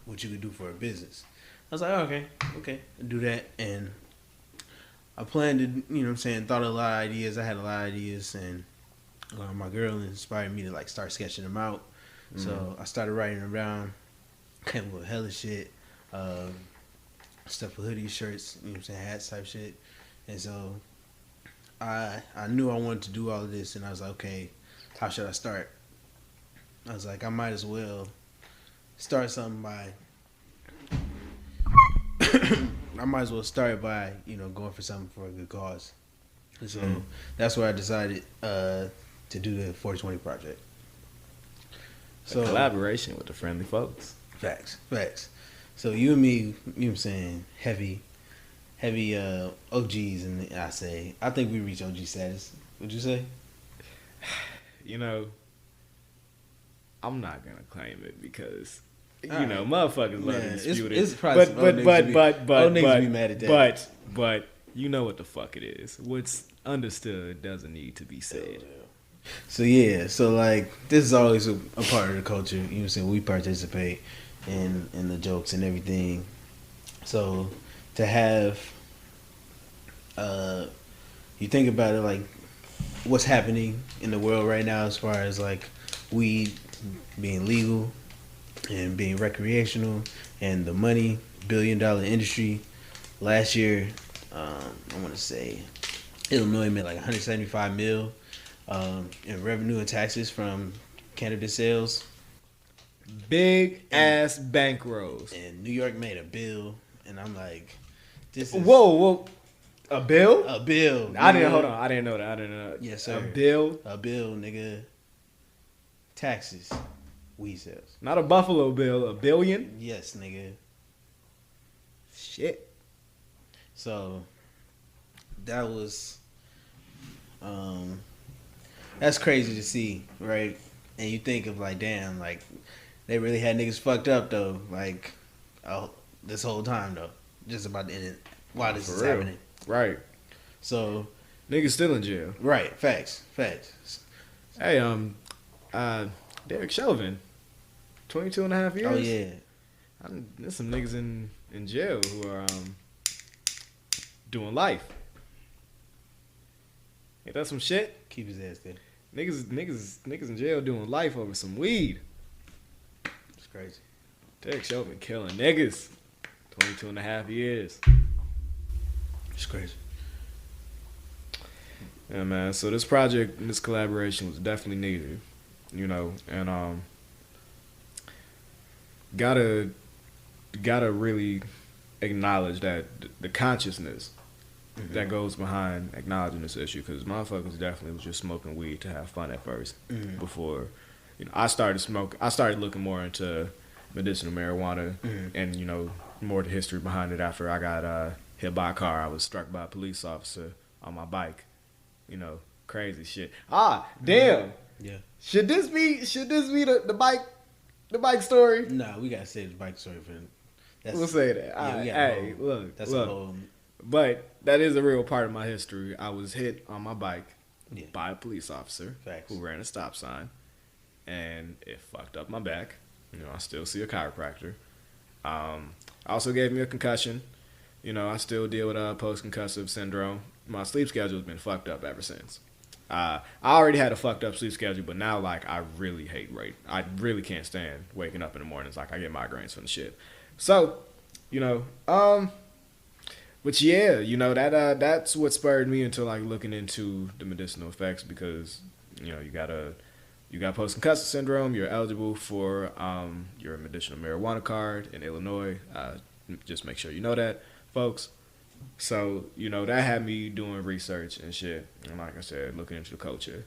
what you could do for a business. I was like, okay, I'll do that. And I planned to, you know what I'm saying, thought of a lot of ideas. I had a lot of ideas, and my girl inspired me to like start sketching them out. So I started writing them down, came up with hella shit, stuff for hoodies, shirts, you know what I'm saying, hats type shit. And so I knew I wanted to do all of this, and I was like, okay, how should I start? I was like, I might as well start something by I might as well start by, you know, going for something for a good cause. And so that's where I decided to do the 420 project. So collaboration with the friendly folks. Facts. So you and me, you know what I'm saying, heavy OGs, and I think we reach OG status. Would you say? You know, I'm not gonna claim it because you know motherfuckers love to dispute it. It's probably but niggas be mad at that. But you know what the fuck it is. What's understood doesn't need to be said. So yeah, so like this is always a part of the culture. You know what I'm saying? We participate in the jokes and everything. So to have, you think about it, like what's happening in the world right now as far as like weed being legal and being recreational, and the money, $1 billion industry. Last year, I want to say Illinois made like 175 mil in revenue and taxes from cannabis sales. Big ass bankrolls. And New York made a bill, and I'm like, this is whoa, a bill? A bill. I didn't know that. Yes, sir. A bill, nigga. Taxes, weed sales. Not a Buffalo Bill, a billion. Yes, nigga. Shit. So that was, that's crazy to see, right? And you think of like, damn, like they really had niggas fucked up though, like, this whole time though, just about the end while this is happening, right? So niggas still in jail, right? Facts. Hey, Derek Chauvin, 22 and a half years. Oh yeah, there's some niggas in jail who are doing life. Ain't that some shit? Keep his ass there. Niggas in jail doing life over some weed. It's crazy. Derek Chauvin killing niggas. 22 and a half years. It's crazy. Yeah, man. So this project and this collaboration was definitely needed, you know, and gotta really acknowledge that the consciousness that goes behind acknowledging this issue, because motherfuckers definitely was just smoking weed to have fun at first. Before, you know, I started looking more into medicinal marijuana and, you know, more the history behind it after I got hit by a car. I was struck by a police officer on my bike. You know, crazy shit. Damn. Yeah. Should this be the bike story? Nah, we gotta save the bike story for them. We'll say that. Hey, look. That's a whole. But that is a real part of my history. I was hit on my bike by a police officer who ran a stop sign, and it fucked up my back. You know, I still see a chiropractor. Also gave me a concussion. You know, I still deal with post-concussive syndrome. My sleep schedule has been fucked up ever since. I already had a fucked up sleep schedule, but now, like, I really hate I really can't stand waking up in the mornings. Like, I get migraines from the shit. So, you know, but yeah, you know, that's what spurred me into, like, looking into the medicinal effects, because, you know, you got post-concussive syndrome, you're eligible for your medicinal marijuana card in Illinois. Just make sure you know that, folks. So, you know, that had me doing research and shit. And like I said, looking into the culture.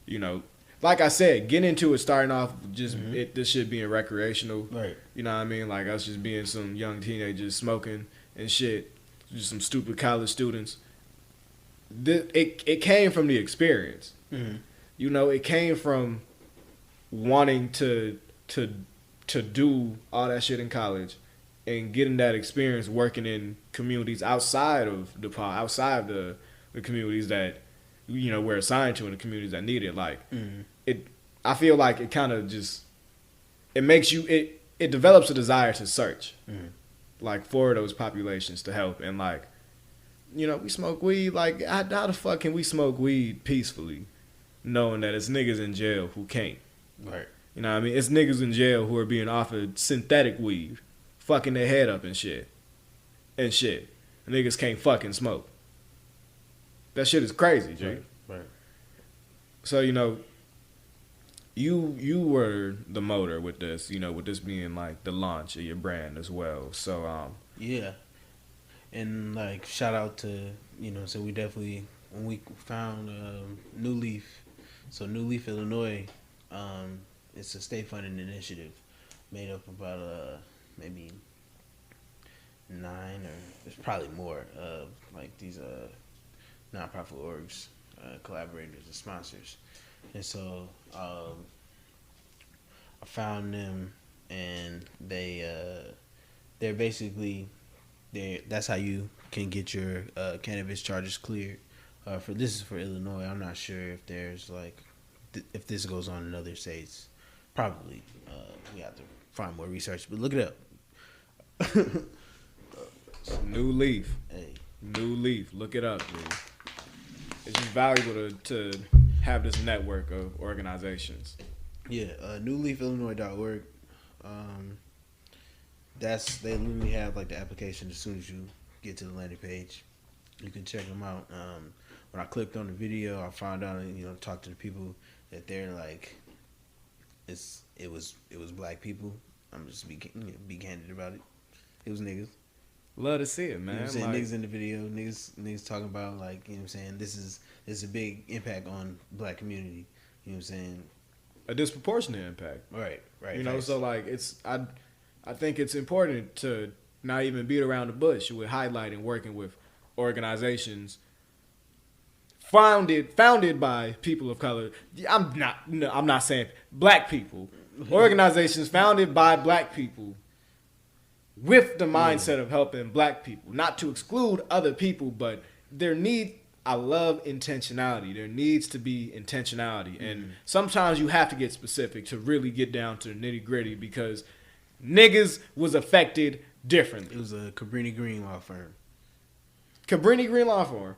You know, like I said, getting into it, starting off just this shit being recreational. Right. You know what I mean? Like us just being some young teenagers smoking and shit. Just some stupid college students. It came from the experience. You know, it came from wanting to do all that shit in college and getting that experience working in communities outside of DePaul, outside of the communities that we're assigned to, in the communities that need it. Like I feel like it kind of just makes you it develops a desire to search like for those populations to help. And like we smoke weed. Like how the fuck can we smoke weed peacefully, knowing that it's niggas in jail who can't? Right. You know what I mean? It's niggas in jail who are being offered synthetic weed, fucking their head up and shit. Niggas can't fucking smoke. That shit is crazy, Jay. Right. So, you were the motor with this, with this being like the launch of your brand as well. So, yeah. And like shout out to, so we definitely, when we found New Leaf, so New Leaf, Illinois, it's a state funded initiative made up about maybe 9 or there's probably more of like these nonprofit orgs, collaborators and sponsors. And so I found them, and they're basically that's how you can get your cannabis charges cleared. This is for Illinois. I'm not sure if there's like if this goes on in other states. Probably we have to find more research, but look it up. New Leaf. Hey, New Leaf. Look it up, dude. It's just valuable to have this network of organizations. Yeah, newleafillinois.org. They literally have like the application as soon as you get to the landing page. You can check them out. When I clicked on the video, I found out, talked to the people that they're like, it was black people. I'm just be candid about it. It was niggas. Love to see it, man. You know what I'm saying? Niggas in the video, niggas talking about like, you know what I'm saying, this is a big impact on black community. You know what I'm saying? A disproportionate impact. Right. So like I think it's important to not even beat around the bush with highlighting working with organizations founded by people of color. I'm not saying black people. Organizations founded by black people with the mindset of helping black people, not to exclude other people, but I love intentionality. There needs to be intentionality. And sometimes you have to get specific to really get down to the nitty gritty, because niggas was affected differently. It was a Cabrini Green law firm. Cabrini Green law firm.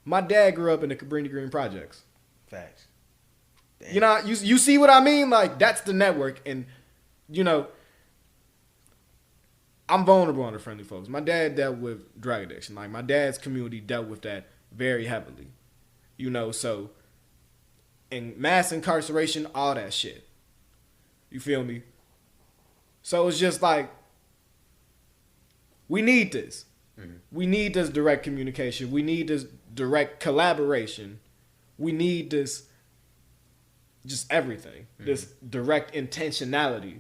My dad grew up in the Cabrini Green projects. Facts. Damn. You see what I mean? Like, that's the network. And, I'm vulnerable under friendly folks. My dad dealt with drug addiction. Like, my dad's community dealt with that very heavily. So, and mass incarceration, all that shit. You feel me? So it's just like, we need this. We need this direct communication. We need this direct collaboration. We need this, just everything. This direct intentionality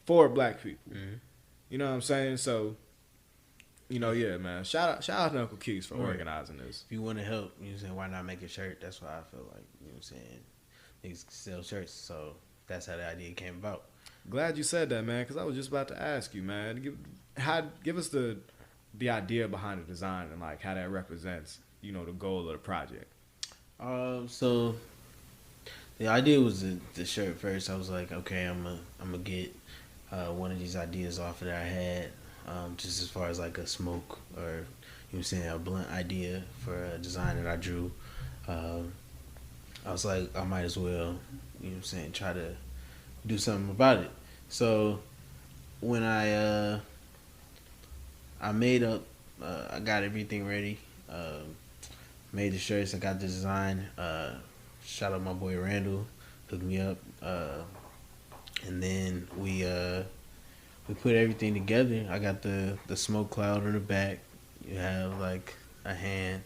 for black people. You know what I'm saying? So, yeah, man. Shout out to Uncle Quis for organizing this. If you want to help, you know what I'm saying, why not make a shirt? That's why I feel like, you know what I'm saying, niggas sell shirts. So that's how the idea came about. Glad you said that, man, because I was just about to ask you, man. Give us the idea behind the design and like how that represents, the goal of the project. So the idea was the shirt first. I was like, okay, I'm gonna get one of these ideas off that I had, just as far as like a smoke or, you know what I'm saying, a blunt idea for a design that I drew. I was like, I might as well, you know what I'm saying, try to do something about it. So when I made up, I got everything ready, made the shirts, I got the design, shout out my boy Randall, hooked me up, and then we put everything together. I got the smoke cloud on the back. You have like a hand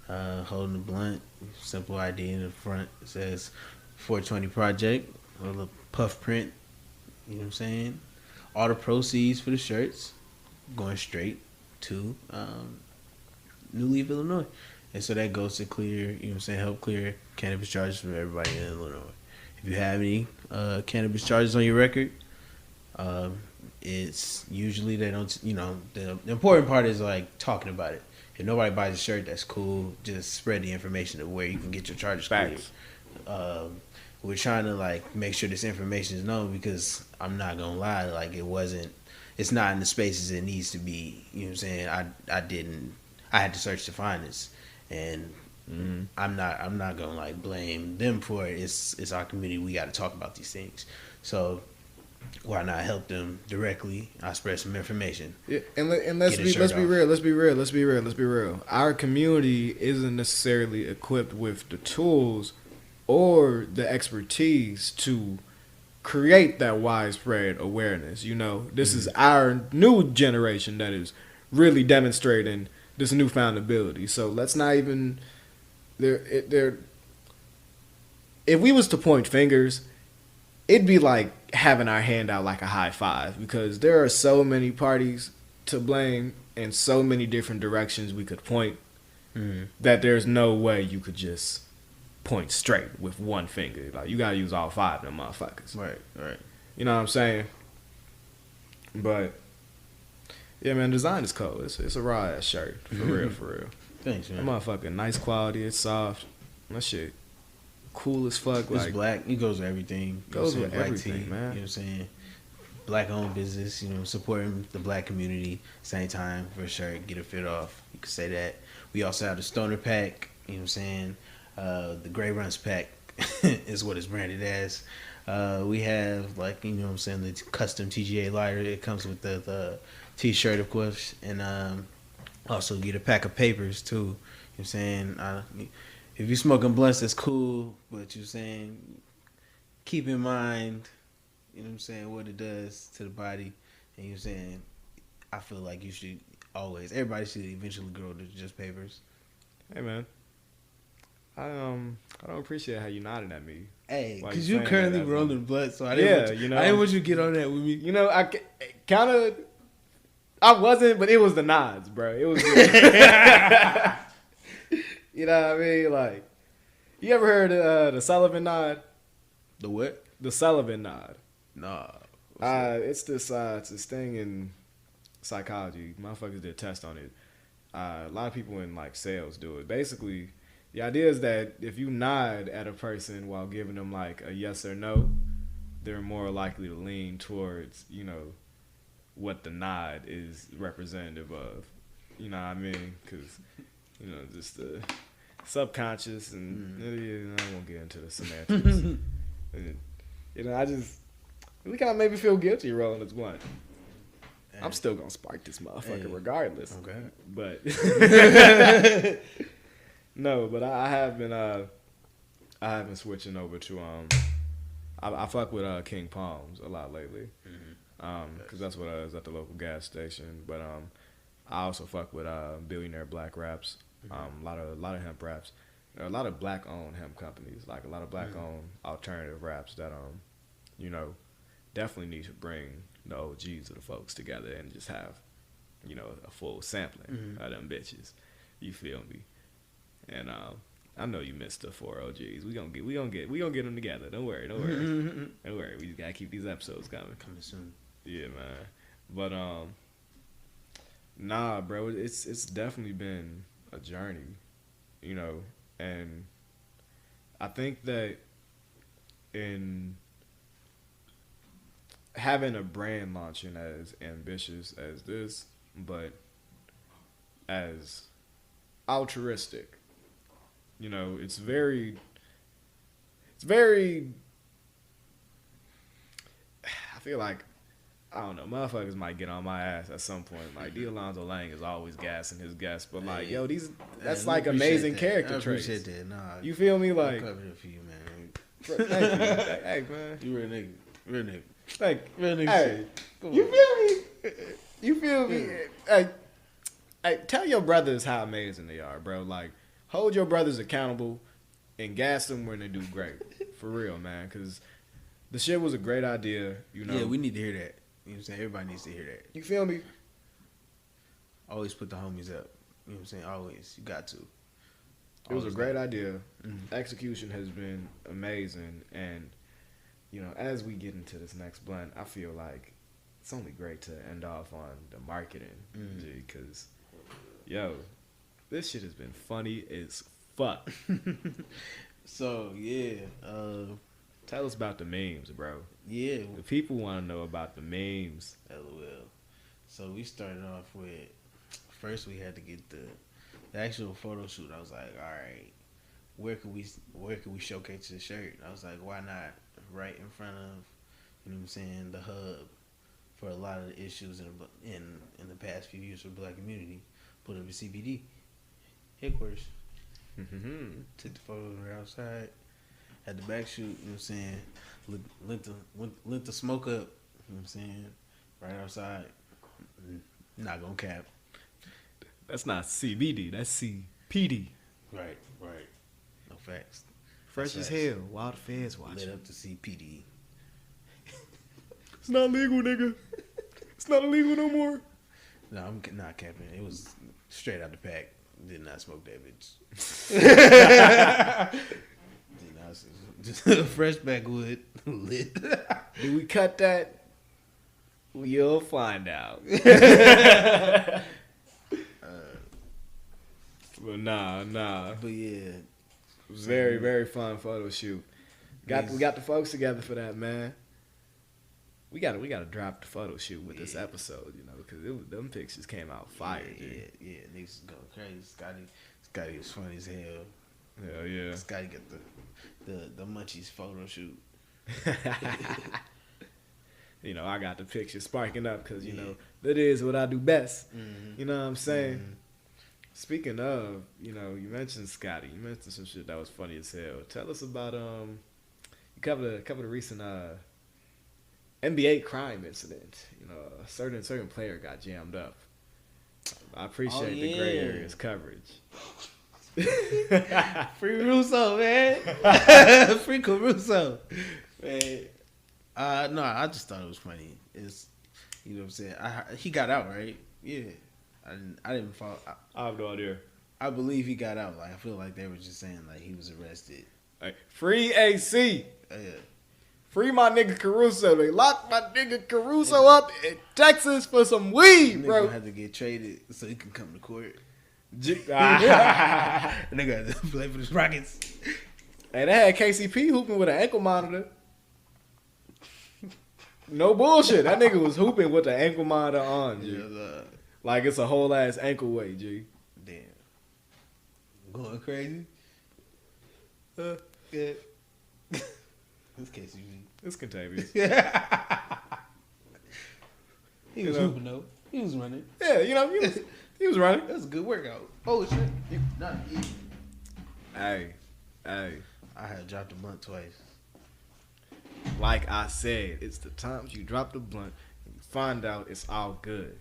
holding the blunt, simple idea in the front. It says 420 Project, a little puff print, you know what I'm saying? All the proceeds for the shirts going straight to New Leaf, Illinois. And so that goes to clear, you know what I'm saying, help clear cannabis charges for everybody in Illinois. If you have any cannabis charges on your record, it's usually they don't. The important part is like talking about it. If nobody buys a shirt, that's cool. Just spread the information of where you can get your charges cleared. We're trying to like make sure this information is known because I'm not gonna lie, like it's not in the spaces it needs to be. You know what I'm saying? I had to search to find this, and I'm not gonna like blame them for it. It's our community. We got to talk about these things. So why not help them directly? I spread some information. Yeah, and let's be real. Our community isn't necessarily equipped with the tools or the expertise to create that widespread awareness. This is our new generation that is really demonstrating this newfound ability. So let's not even there. If we was to point fingers, it'd be like having our hand out like a high five, because there are so many parties to blame and so many different directions we could point that there's no way you could just point straight with one finger. Like, you gotta use all five of them motherfuckers. Right. You know what I'm saying? But yeah, man, design is cool. It's a raw ass shirt. For real. Thanks, man. That motherfucking nice quality. It's soft. That shit cool as fuck. It's black. It goes with everything. Goes with everything, man. You know what I'm saying? Black owned business, supporting the black community. Same time, for sure, get a fit off. You could say that. We also have the Stoner Pack, you know what I'm saying? The Gray Runs Pack is what it's branded as. We have, like, you know what I'm saying, the custom TGA lighter. It comes with the t-shirt, of course. And also get a pack of papers, too. You know what I'm saying? If you're smoking blunts, that's cool. But you're saying, keep in mind, you know what I'm saying, what it does to the body. And you're saying, I feel like you should always, everybody should eventually grow to just papers. Hey, man. I don't appreciate how you nodded at me. Hey, because you currently rolling blood, so I didn't want you to get on that with me. I kind of, I wasn't, but it was the nods, bro. It was, you know what I mean? Like, you ever heard the Sullivan nod? The what? The Sullivan nod. Nah. It's this thing in psychology. Motherfuckers did a test on it. A lot of people in like sales do it. Basically, the idea is that if you nod at a person while giving them like a yes or no, they're more likely to lean towards, what the nod is representative of. You know what I mean? Because, just the subconscious and I won't get into the semantics. We kind of made me feel guilty rolling this blunt. Hey. I'm still gonna spark this motherfucker regardless. Okay. But no, but I have been switching over to I fuck with King Palms a lot lately. Because that's what I was at the local gas station. But I also fuck with Billionaire Black Wraps. A lot of hemp wraps. There are a lot of black owned hemp companies, like a lot of black owned alternative wraps that definitely need to bring the OGs of the folks together and just have a full sampling of them bitches. You feel me? And I know you missed the 4 OGs. We gonna get them together. Don't worry. Don't worry. We just gotta keep these episodes coming soon. Yeah, man. But nah, bro. It's definitely been a journey, and I think that in having a brand launching as ambitious as this, but as altruistic, it's very I feel like, I don't know, motherfuckers might get on my ass at some point. Like, D. Alonzo Lang is always gassing his guests, but like, that's like amazing character traits. I appreciate that. Nah, you feel me? Like, covered it for you, man. Thank you. Hey, man. You real nigga. Real nigga. Like, real nigga. Hey, you feel me? Hey, tell your brothers how amazing they are, bro. Like, hold your brothers accountable and gas them when they do great. For real, man. Because the shit was a great idea, Yeah, we need to hear that. You know what I'm saying? Everybody needs to hear that. You feel me? Always put the homies up. You know what I'm saying? Always. You got to. It was a great idea. Execution has been amazing. And, as we get into this next blunt, I feel like it's only great to end off on the marketing, because, yo, this shit has been funny as fuck. So, yeah. Tell us about the memes, bro. Yeah. The people want to know about the memes. LOL. So, we started off with, first we had to get the actual photo shoot. I was like, all right, where could we showcase the shirt? I was like, why not right in front of, you know what I'm saying, the hub for a lot of the issues in the past few years for the black community. Put up the CBD headquarters. Took the photos right outside. Had the back shoot, you know what I'm saying? Lit the smoke up, you know what I'm saying? Right outside. Not gonna cap. That's not CBD, that's CPD. Right. No facts. Fresh as hell, while the feds watching. Lit up to CPD. It's not legal, nigga. It's not illegal no more. No, I'm not capping. It was straight out the pack. Did not smoke that bitch. Did not. Just a fresh backwood lit. Do we cut that? You'll find out. But nah. But yeah, it was very, very fun photo shoot. We got the folks together for that, man. We gotta drop the photo shoot with this episode, you know, because them pictures came out fire. Yeah. Niggas go crazy. Scotty was funny as hell. Hell yeah. Scotty got the munchies photo shoot. You know, I got the picture sparking up because, you know, that is what I do best. Mm-hmm. You know what I'm saying? Speaking of, you know, you mentioned Scotty. You mentioned some shit that was funny as hell. Tell us about, you covered a couple of recent NBA crime incident. You know, a certain player got jammed up. I appreciate the Gray Area's coverage. Free Russo, man. Free Caruso. Man. No, I just thought it was funny. It's, you know what I'm saying? He got out, right? Yeah. I didn't follow. I have no idea. I believe he got out. Like, I feel like they were just saying like he was arrested. Hey, free AC. Yeah. Free my nigga Caruso. They locked my nigga Caruso up in Texas for some weed, bro. Nigga had to get traded so he can come to court. Nigga had to play for the Rockets. Hey, they had KCP hooping with an ankle monitor. No bullshit. That nigga was hooping with the ankle monitor on, G. Like it's a whole ass ankle weight, G. Damn. Going crazy? Good. This case it's contagious. He was hooping though. He was running. Yeah, you know, he was running. That was a good workout. Oh shit. Not easy. Hey. I had dropped a blunt twice. Like I said, it's the times you drop the blunt and you find out it's all good.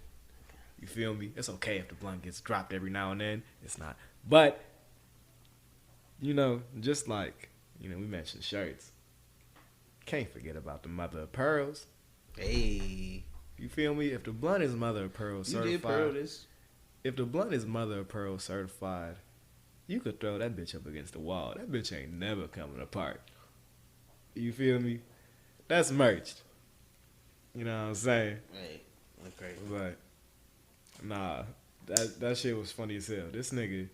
You feel me? It's okay if the blunt gets dropped every now and then. It's not. But, you know, just like, you know, we mentioned shirts. Can't forget about the mother of pearls. Hey. You feel me? If the blunt is mother of pearl certified. You did pearl this. If the blunt is mother of pearl certified, you could throw that bitch up against the wall. That bitch ain't never coming apart. You feel me? That's merged. You know what I'm saying? Hey. Okay. But, nah. That shit was funny as hell. This nigga,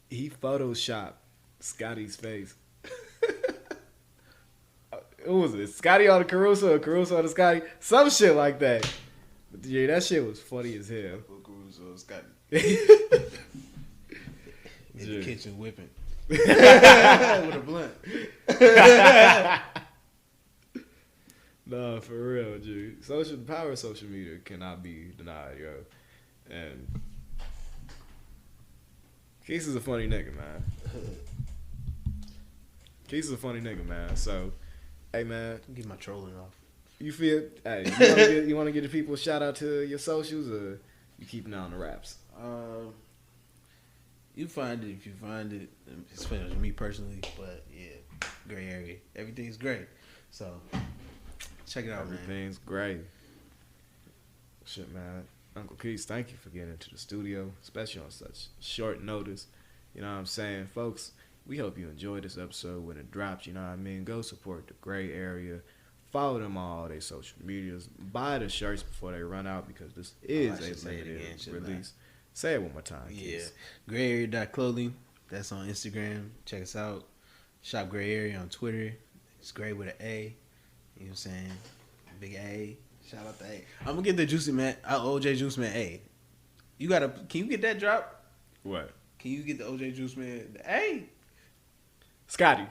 he photoshopped Scotty's face. Who was it? Scotty on the Caruso or Caruso on the Scotty? Some shit like that. But yeah, that shit was funny as hell. Caruso and Scotty. In Yeah. the kitchen whipping. With a blunt. Nah, for real, dude. The power of social media cannot be denied, yo. And Quis is a funny nigga, man. Quis is a funny nigga, man. So, hey, man. Get my trolling off. You feel? Hey, you want to give the people a shout out to your socials, or you keeping it on the raps? You find it if you find it. It's funny to me personally, but yeah, Gray Area. Everything's great. So check it out, man. Everything's great. Shit, man. Uncle Quis, thank you for getting into the studio, especially on such short notice. You know what I'm saying? Folks, we hope you enjoyed this episode when it drops, you know what I mean? Go support the Gray Area. Follow them on all their social medias. Buy the shirts before they run out because this is a limited release. Say it one more time. Yeah. GrayArea.clothing. That's on Instagram. Check us out. Shop Gray Area on Twitter. It's Gray with an A. You know what I'm saying? Big A. Shout out to A. I'm gonna get the Juicy Man, OJ Juice Man A. Can you get that drop? What? Can you get the OJ Juice Man the A? Scotty.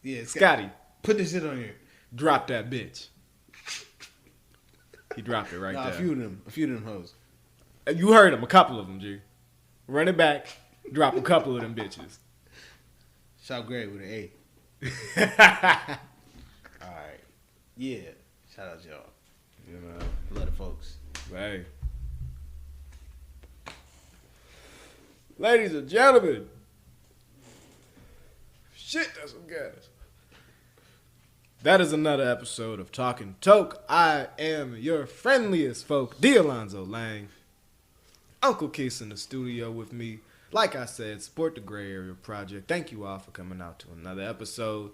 Yeah, Scotty. Put this shit on here. Drop that bitch. He dropped it right there. A few of them hoes. You heard him, a couple of them, G. Run it back, drop a couple of them bitches. Shop Gray with an A. Alright. Yeah. Shout out y'all. You know. Love the folks. Hey. Ladies and gentlemen. Shit, that's some gas. That is another episode of Talking Toke. I am your friendliest folk, D. Alonzo Lang. Uncle Quis in the studio with me. Like I said, support the Gray Area Project. Thank you all for coming out to another episode.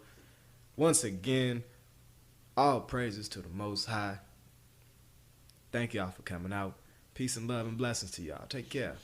Once again, all praises to the Most High. Thank y'all for coming out. Peace and love and blessings to y'all. Take care.